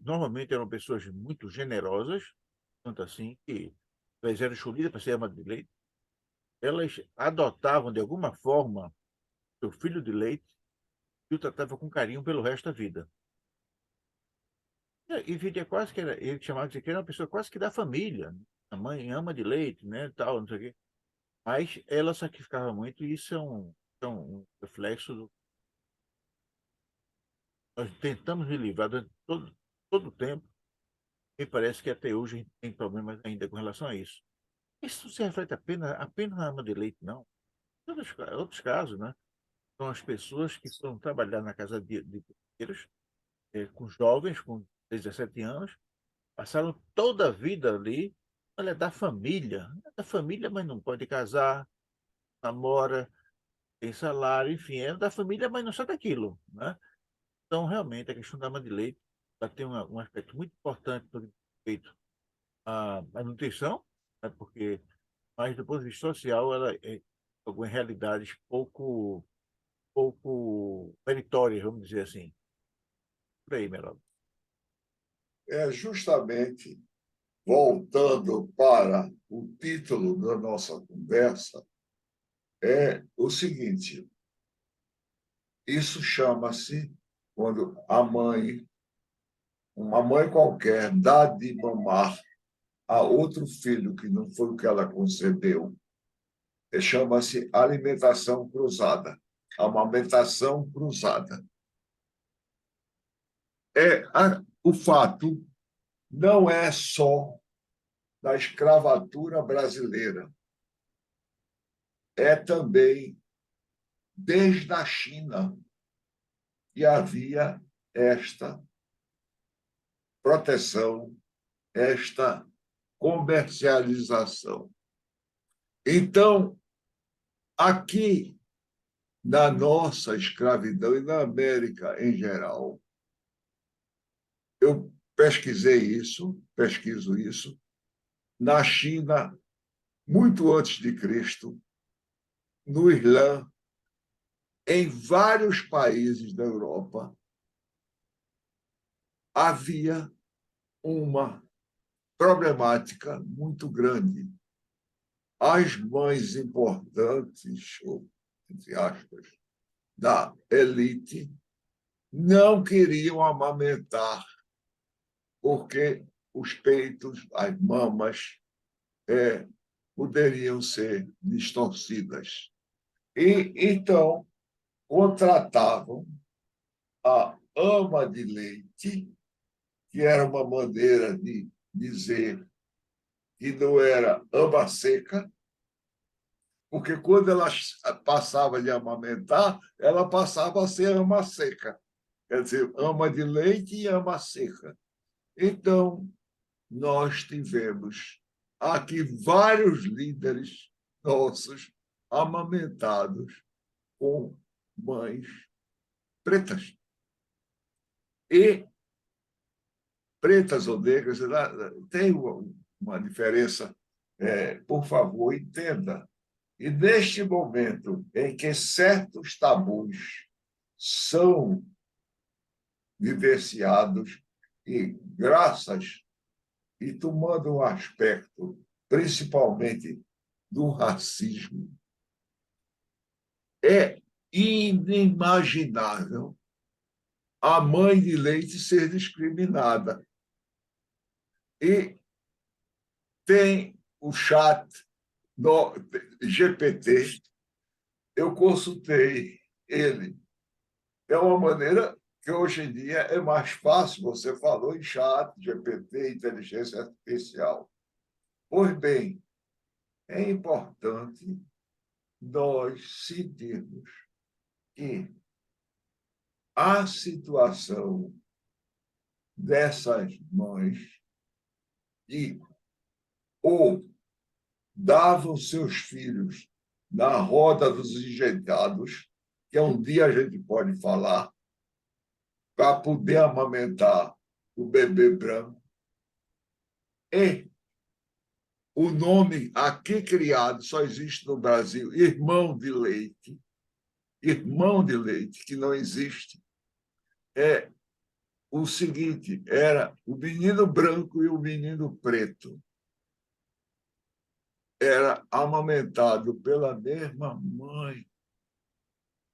C: normalmente eram pessoas muito generosas, tanto assim que elas eram escolhidas para ser ama de leite, elas adotavam de alguma forma seu filho de leite e o tratavam com carinho pelo resto da vida. E vivia quase que era, ele chamava de que era uma pessoa quase que da família, né? A mãe ama de leite, né, tal, não sei o quê. Mas ela sacrificava muito e isso é um reflexo do. Nós tentamos nos livrar durante todo o tempo e parece que até hoje a gente tem problemas ainda com relação a isso. Isso não se reflete apenas na ama de leite, não. Em outros casos, né? São as pessoas que foram trabalhar na casa de porteiros, com jovens, com 17 anos, passaram toda a vida ali. Olha, é da família, mas não pode casar, namora, tem salário, enfim, é da família, mas não sai daquilo, né? Então, realmente, a questão da ama de leite ela tem um aspecto muito importante no que diz respeito à nutrição, né? Porque, mas do ponto de vista social, ela é, algumas realidades pouco meritórias, vamos dizer assim. Por aí, Melhor.
D: Justamente voltando para o título da nossa conversa, é o seguinte: isso chama-se quando uma mãe qualquer, dá de mamar a outro filho que não foi o que ela concebeu, chama-se alimentação cruzada, amamentação cruzada. O fato não é só da escravatura brasileira. é também desde a China que havia esta proteção, esta comercialização. Então, aqui na nossa escravidão e na América em geral, eu pesquiso isso, na China, muito antes de Cristo, no Islã, em vários países da Europa, havia uma problemática muito grande. As mães importantes, ou, entre aspas, da elite, não queriam amamentar, porque os peitos, as mamas, poderiam ser distorcidas. E, então, contratavam a ama de leite, que era uma maneira de dizer que não era ama seca, porque quando ela passava de amamentar, ela passava a ser ama seca. Quer dizer, ama de leite e ama seca. Então, nós tivemos aqui vários líderes nossos amamentados com mães pretas. E pretas ou negras, tem uma diferença, por favor, entenda. E neste momento em que certos tabus são vivenciados, e graças, e tomando um aspecto, principalmente do racismo, é inimaginável a mãe de leite ser discriminada. E tem o chat no GPT, eu consultei ele. É uma maneira que hoje em dia é mais fácil, você falou em chat, GPT, inteligência artificial. Pois bem, é importante nós sentirmos que a situação dessas mães que ou davam seus filhos na roda dos enjeitados, que um dia a gente pode falar, para poder amamentar o bebê branco. E o nome aqui criado só existe no Brasil, irmão de leite, que não existe, é o seguinte, era o menino branco e o menino preto. Era amamentado pela mesma mãe.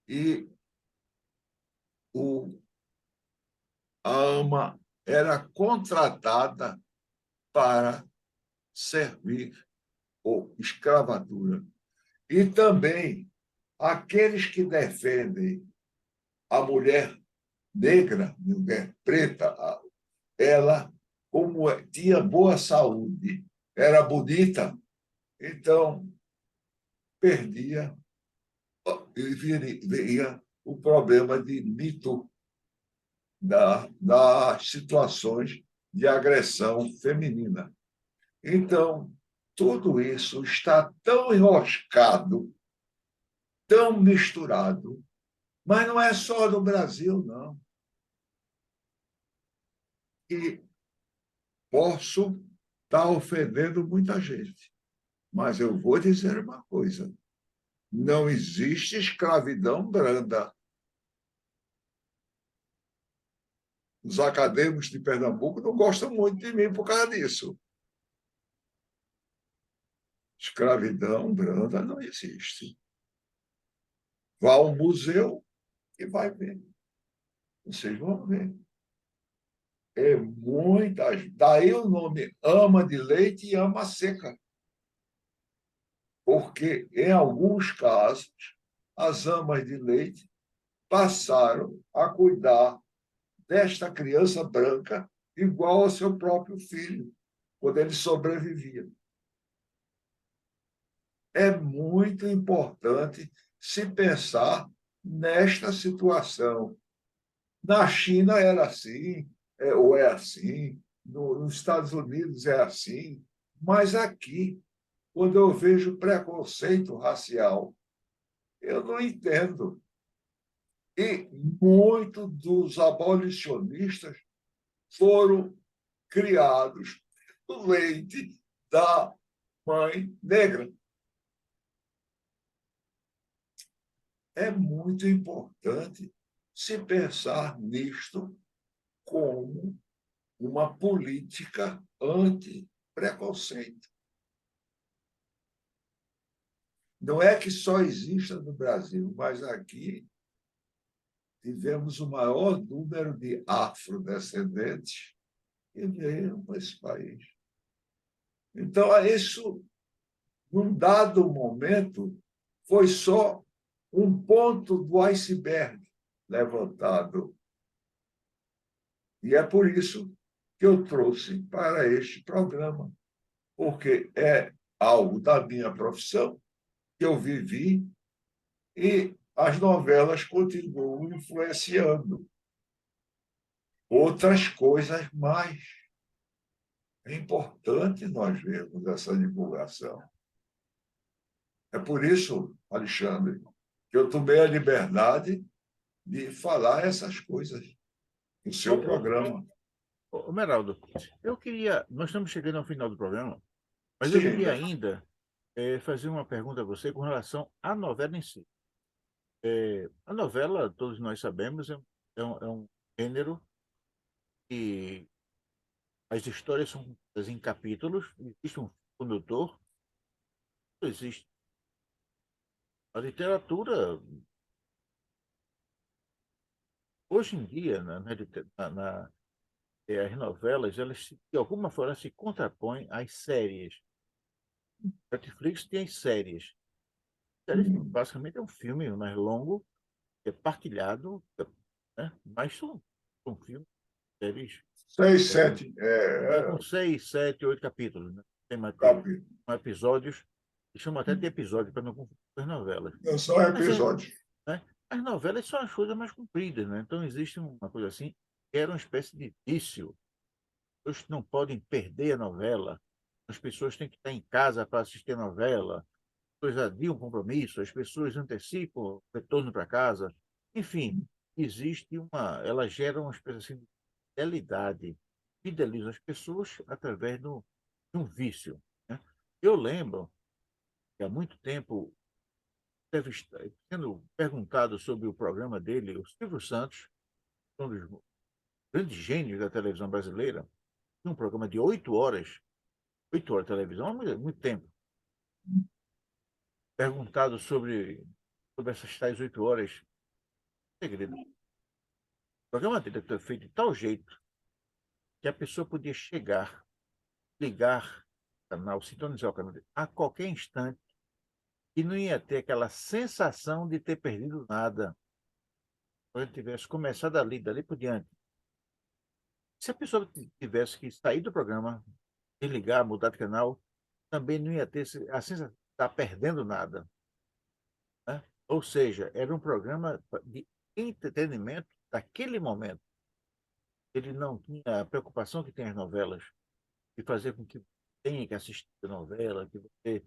D: E a ama era contratada para servir ou escravatura. E também aqueles que defendem a mulher negra, mulher preta, ela, como tinha boa saúde, era bonita, então perdia e viria o problema de mito das situações de agressão feminina. Então, tudo isso está tão enroscado, tão misturado, mas não é só no Brasil, não. E posso estar ofendendo muita gente, mas eu vou dizer uma coisa: não existe escravidão branda. Os acadêmicos de Pernambuco não gostam muito de mim por causa disso. Escravidão branda não existe. Vá ao museu e vai ver. Vocês vão ver. É muitas. Daí o nome ama de leite e ama seca. Porque, em alguns casos, as amas de leite passaram a cuidar desta criança branca igual ao seu próprio filho, quando ele sobrevivia. é muito importante se pensar nesta situação. Na China era assim, ou é assim, nos Estados Unidos é assim, mas aqui, quando eu vejo preconceito racial, eu não entendo. E muitos dos abolicionistas foram criados no leite da mãe negra. É muito importante se pensar nisto como uma política anti-preconceito. Não é que só exista no Brasil, mas aqui tivemos o maior número de afrodescendentes que veio para esse país. Então, isso, num dado momento, foi só um ponto do iceberg levantado. E é por isso que eu trouxe para este programa, porque é algo da minha profissão que eu vivi e as novelas continuam influenciando outras coisas mais. É importante nós vermos essa divulgação. É por isso, Alexandre, que eu tomei a liberdade de falar essas coisas no seu programa.
C: Meraldo, nós estamos chegando ao final do programa, mas eu
D: Sim,
C: queria ainda fazer uma pergunta a você com relação à novela em si. A novela, todos nós sabemos, é um gênero que as histórias são contadas em capítulos, existe um condutor, existe a literatura. Hoje em dia, as novelas, de alguma forma, se contrapõem às séries. Netflix tem as séries. Séries, basicamente, é um filme mais longo, é partilhado, né? Mas são filmes, séries,
D: 6, 7
C: com 6, 7, 8 capítulos, né? Tem mais
D: capítulos.
C: episódios, e chama até de episódio, para não confundir com as novelas.
D: Não são
C: Mas
D: episódios.
C: né? As novelas são as coisas mais compridas, né? Então existe uma coisa assim, que era uma espécie de vício. As pessoas não podem perder a novela, as pessoas têm que estar em casa para assistir a novela, as pessoas adiam compromisso, as pessoas antecipam o retorno para casa. Enfim, ela gera uma espécie assim, de fidelidade, fideliza as pessoas através de um vício. Né? Eu lembro que há muito tempo, sendo perguntado sobre o programa dele, o Silvio Santos, um dos grandes gênios da televisão brasileira, num programa de 8 horas de televisão, há muito tempo, perguntado sobre essas tais 8 horas, segredo. O programa dele foi feito de tal jeito que a pessoa podia chegar, ligar o canal, sintonizar o canal dele, a qualquer instante e não ia ter aquela sensação de ter perdido nada. Se ele tivesse começado dali por diante. Se a pessoa tivesse que sair do programa, desligar, mudar de canal, também não ia ter a sensação de estar perdendo nada. Né? Ou seja, era um programa de entretenimento daquele momento. Ele não tinha a preocupação que tem as novelas, de fazer com que tenha que assistir a novela, que você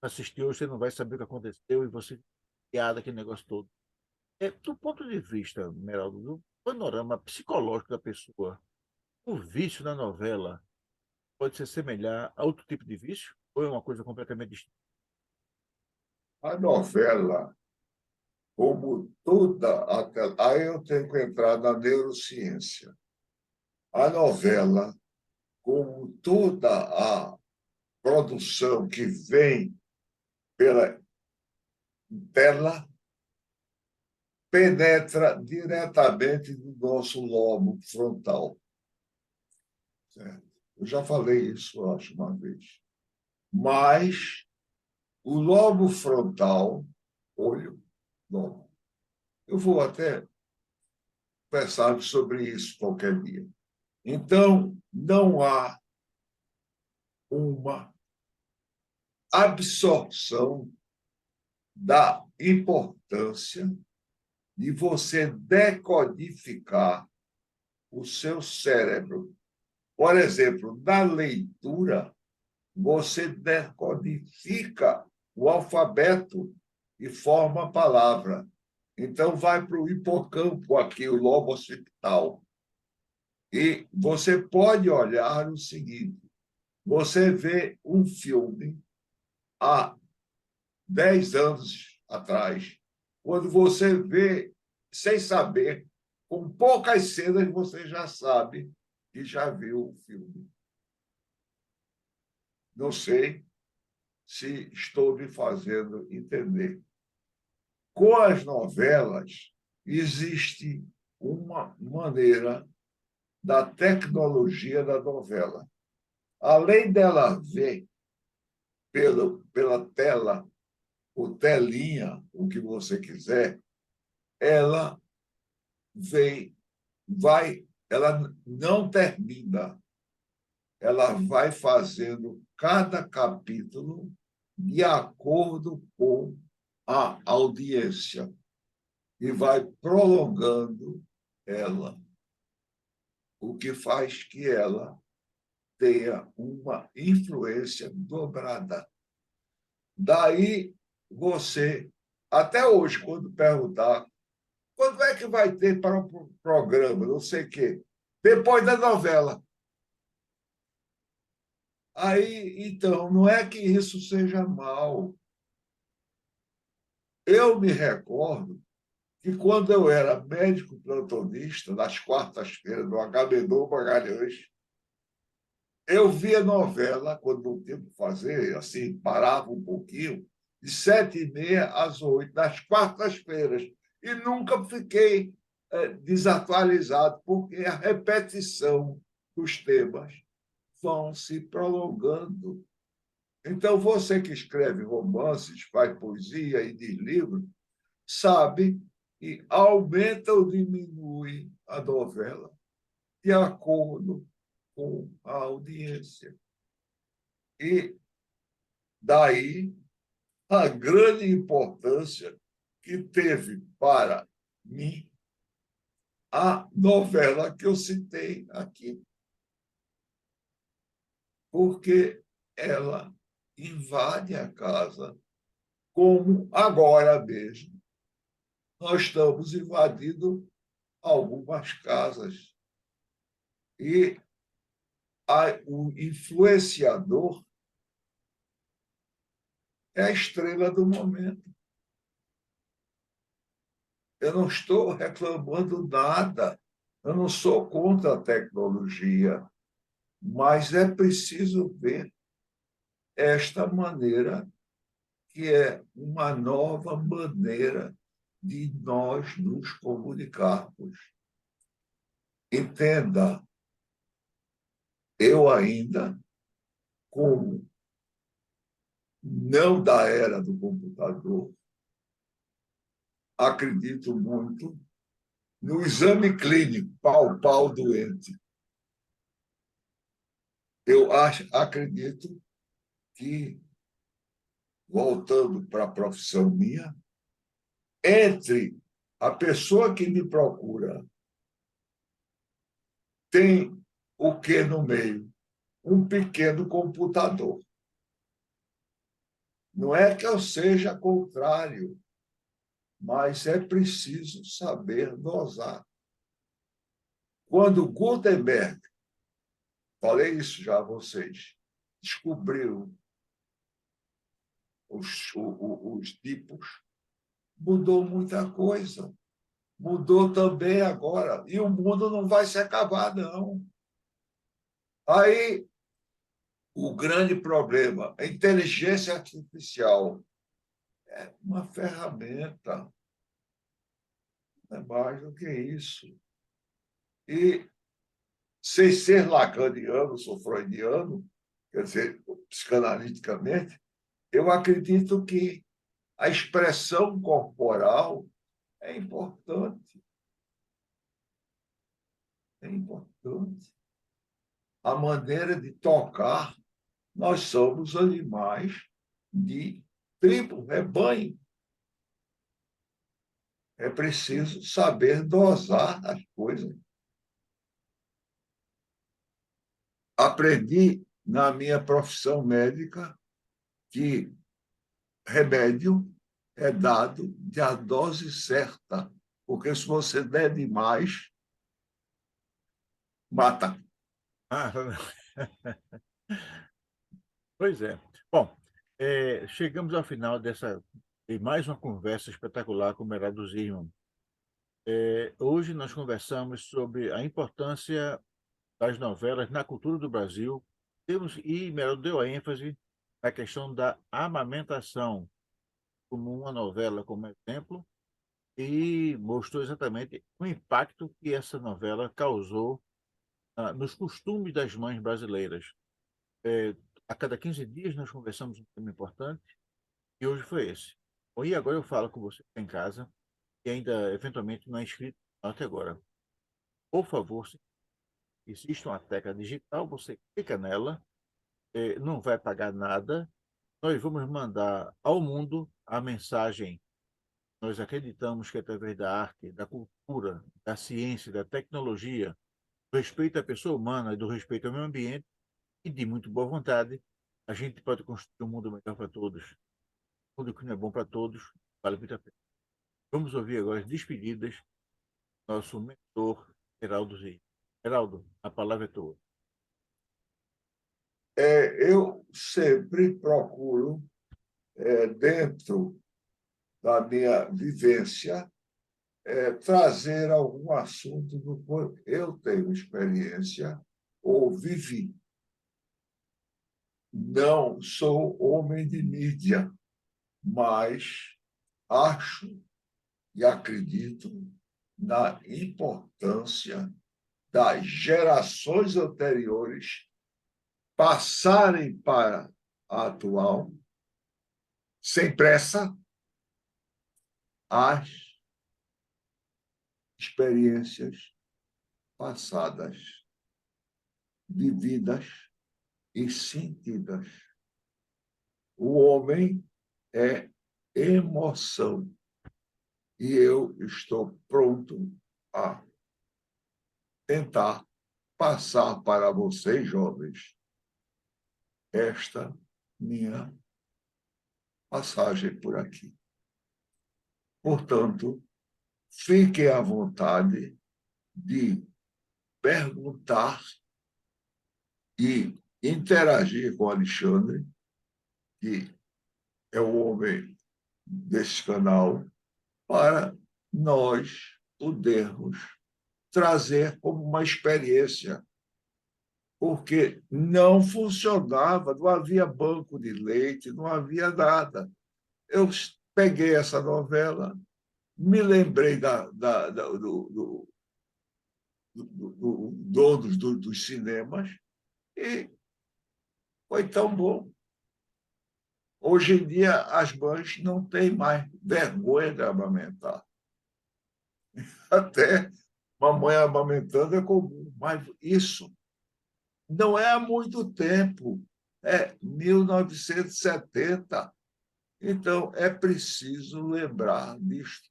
C: assistiu, você não vai saber o que aconteceu e você piada aquele negócio todo. Do ponto de vista, Meraldo, do panorama psicológico da pessoa, o vício na novela pode se assemelhar a outro tipo de vício ou é uma coisa completamente distinta?
D: A novela, como toda aquela. Aí eu tenho que entrar na neurociência. A novela, como toda a produção que vem pela tela, penetra diretamente no nosso lobo frontal. Certo? Eu já falei isso, eu acho, uma vez. Mas o lobo frontal, olho, lobo. Eu vou até pensar sobre isso qualquer dia. Então, não há uma absorção da importância de você decodificar o seu cérebro. Por exemplo, na leitura, você decodifica o alfabeto e forma a palavra. Então, vai para o hipocampo aqui, o lobo occipital. E você pode olhar o seguinte: você vê um filme há 10 anos atrás, quando você vê, sem saber, com poucas cenas, você já sabe que já viu o filme. Não sei se estou me fazendo entender. Com as novelas, existe uma maneira da tecnologia da novela. Além dela ver pela tela, ou telinha, o que você quiser, ela ela não termina, ela vai fazendo cada capítulo de acordo com a audiência e vai prolongando ela, o que faz que ela tenha uma influência dobrada. Daí você, até hoje, quando perguntar quando é que vai ter para o programa, não sei o quê, depois da novela. Aí, então, não é que isso seja mal. Eu me recordo que quando eu era médico plantonista, nas quartas-feiras, no HB2 Magalhães, eu via novela, quando não tinha o que fazer, assim, parava um pouquinho, de 7h30 às 8h, nas quartas-feiras. E nunca fiquei desatualizado, porque a repetição dos temas vão se prolongando. Então, você que escreve romances, faz poesia e diz livro, sabe que aumenta ou diminui a novela de acordo com a audiência. E daí a grande importância que teve para mim a novela que eu citei aqui, porque ela invade a casa, como agora mesmo nós estamos invadindo algumas casas. E o influenciador é a estrela do momento. Eu não estou reclamando nada, eu não sou contra a tecnologia, mas é preciso ver esta maneira, que é uma nova maneira de nós nos comunicarmos. Entenda, eu ainda, como não da era do computador, acredito muito no exame clínico, palpar o doente. Eu acredito que, voltando para a profissão minha, entre a pessoa que me procura, tem o que no meio? Um pequeno computador. Não é que eu seja contrário, mas é preciso saber dosar. Quando Gutenberg, falei isso já a vocês, descobriu os tipos, mudou muita coisa. Mudou também agora. E o mundo não vai se acabar, não. Aí, o grande problema, a inteligência artificial é uma ferramenta, não é mais do que isso. E, sem ser lacaniano, sou freudiano, quer dizer, psicanaliticamente, eu acredito que a expressão corporal é importante. É importante. A maneira de tocar. Nós somos animais de tribo, rebanho. É preciso saber dosar as coisas. Aprendi na minha profissão médica que remédio é dado de a dose certa, porque se você der demais, mata.
C: Ah, pois é. Bom, chegamos ao final de mais uma conversa espetacular com o Merado Zirman. Hoje nós conversamos sobre a importância das novelas na cultura do Brasil. E Merado deu a ênfase na questão da amamentação, como uma novela como exemplo, e mostrou exatamente o impacto que essa novela causou nos costumes das mães brasileiras. A cada 15 dias nós conversamos um tema importante e hoje foi esse. Bom, e agora eu falo com você que está em casa e ainda eventualmente não é inscrito até agora. Por favor, se existe uma tecla digital, você clica nela, não vai pagar nada. Nós vamos mandar ao mundo a mensagem. Nós acreditamos que através da arte, da cultura, da ciência, da tecnologia, do respeito à pessoa humana e do respeito ao meio ambiente e de muito boa vontade, a gente pode construir um mundo melhor para todos. Um mundo que não é bom para todos, vale muito a pena. Vamos ouvir agora as despedidas do nosso mentor, Heraldo Zir. Heraldo, a palavra é tua.
D: Eu sempre procuro, dentro da minha vivência, trazer algum assunto do qual eu tenho experiência ou vivi. Não sou homem de mídia, mas acho e acredito na importância das gerações anteriores passarem para a atual, sem pressa, as experiências passadas, vividas e sentidas. O homem é emoção e eu estou pronto a tentar passar para vocês, jovens, esta minha passagem por aqui. Portanto, fiquem à vontade de perguntar e interagir com o Alexandre, que é o homem desse canal, para nós podermos trazer como uma experiência, porque não funcionava, não havia banco de leite, não havia nada. Eu peguei essa novela, me lembrei do donos dos cinemas e foi tão bom. Hoje em dia, as mães não têm mais vergonha de amamentar. Até mamãe amamentando é comum, mas isso não é há muito tempo, é 1970. Então, é preciso lembrar disto.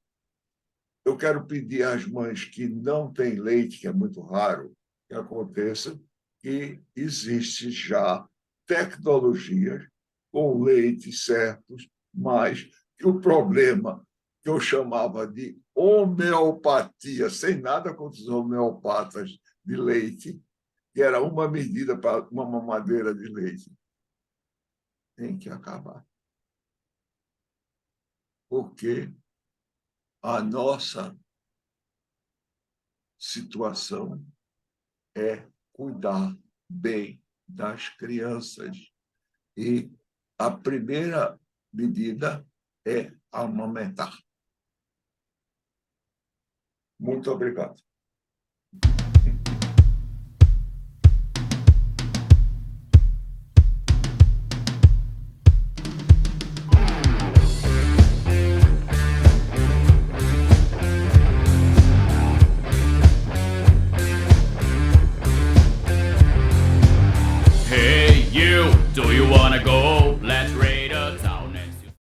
D: Eu quero pedir às mães que não têm leite, que é muito raro que aconteça, que existe já tecnologias com leites certos, mas que o problema que eu chamava de homeopatia, sem nada contra os homeopatas de leite, que era uma medida para uma mamadeira de leite, tem que acabar. Porque a nossa situação é cuidar bem das crianças. E a primeira medida é amamentar. Muito obrigado.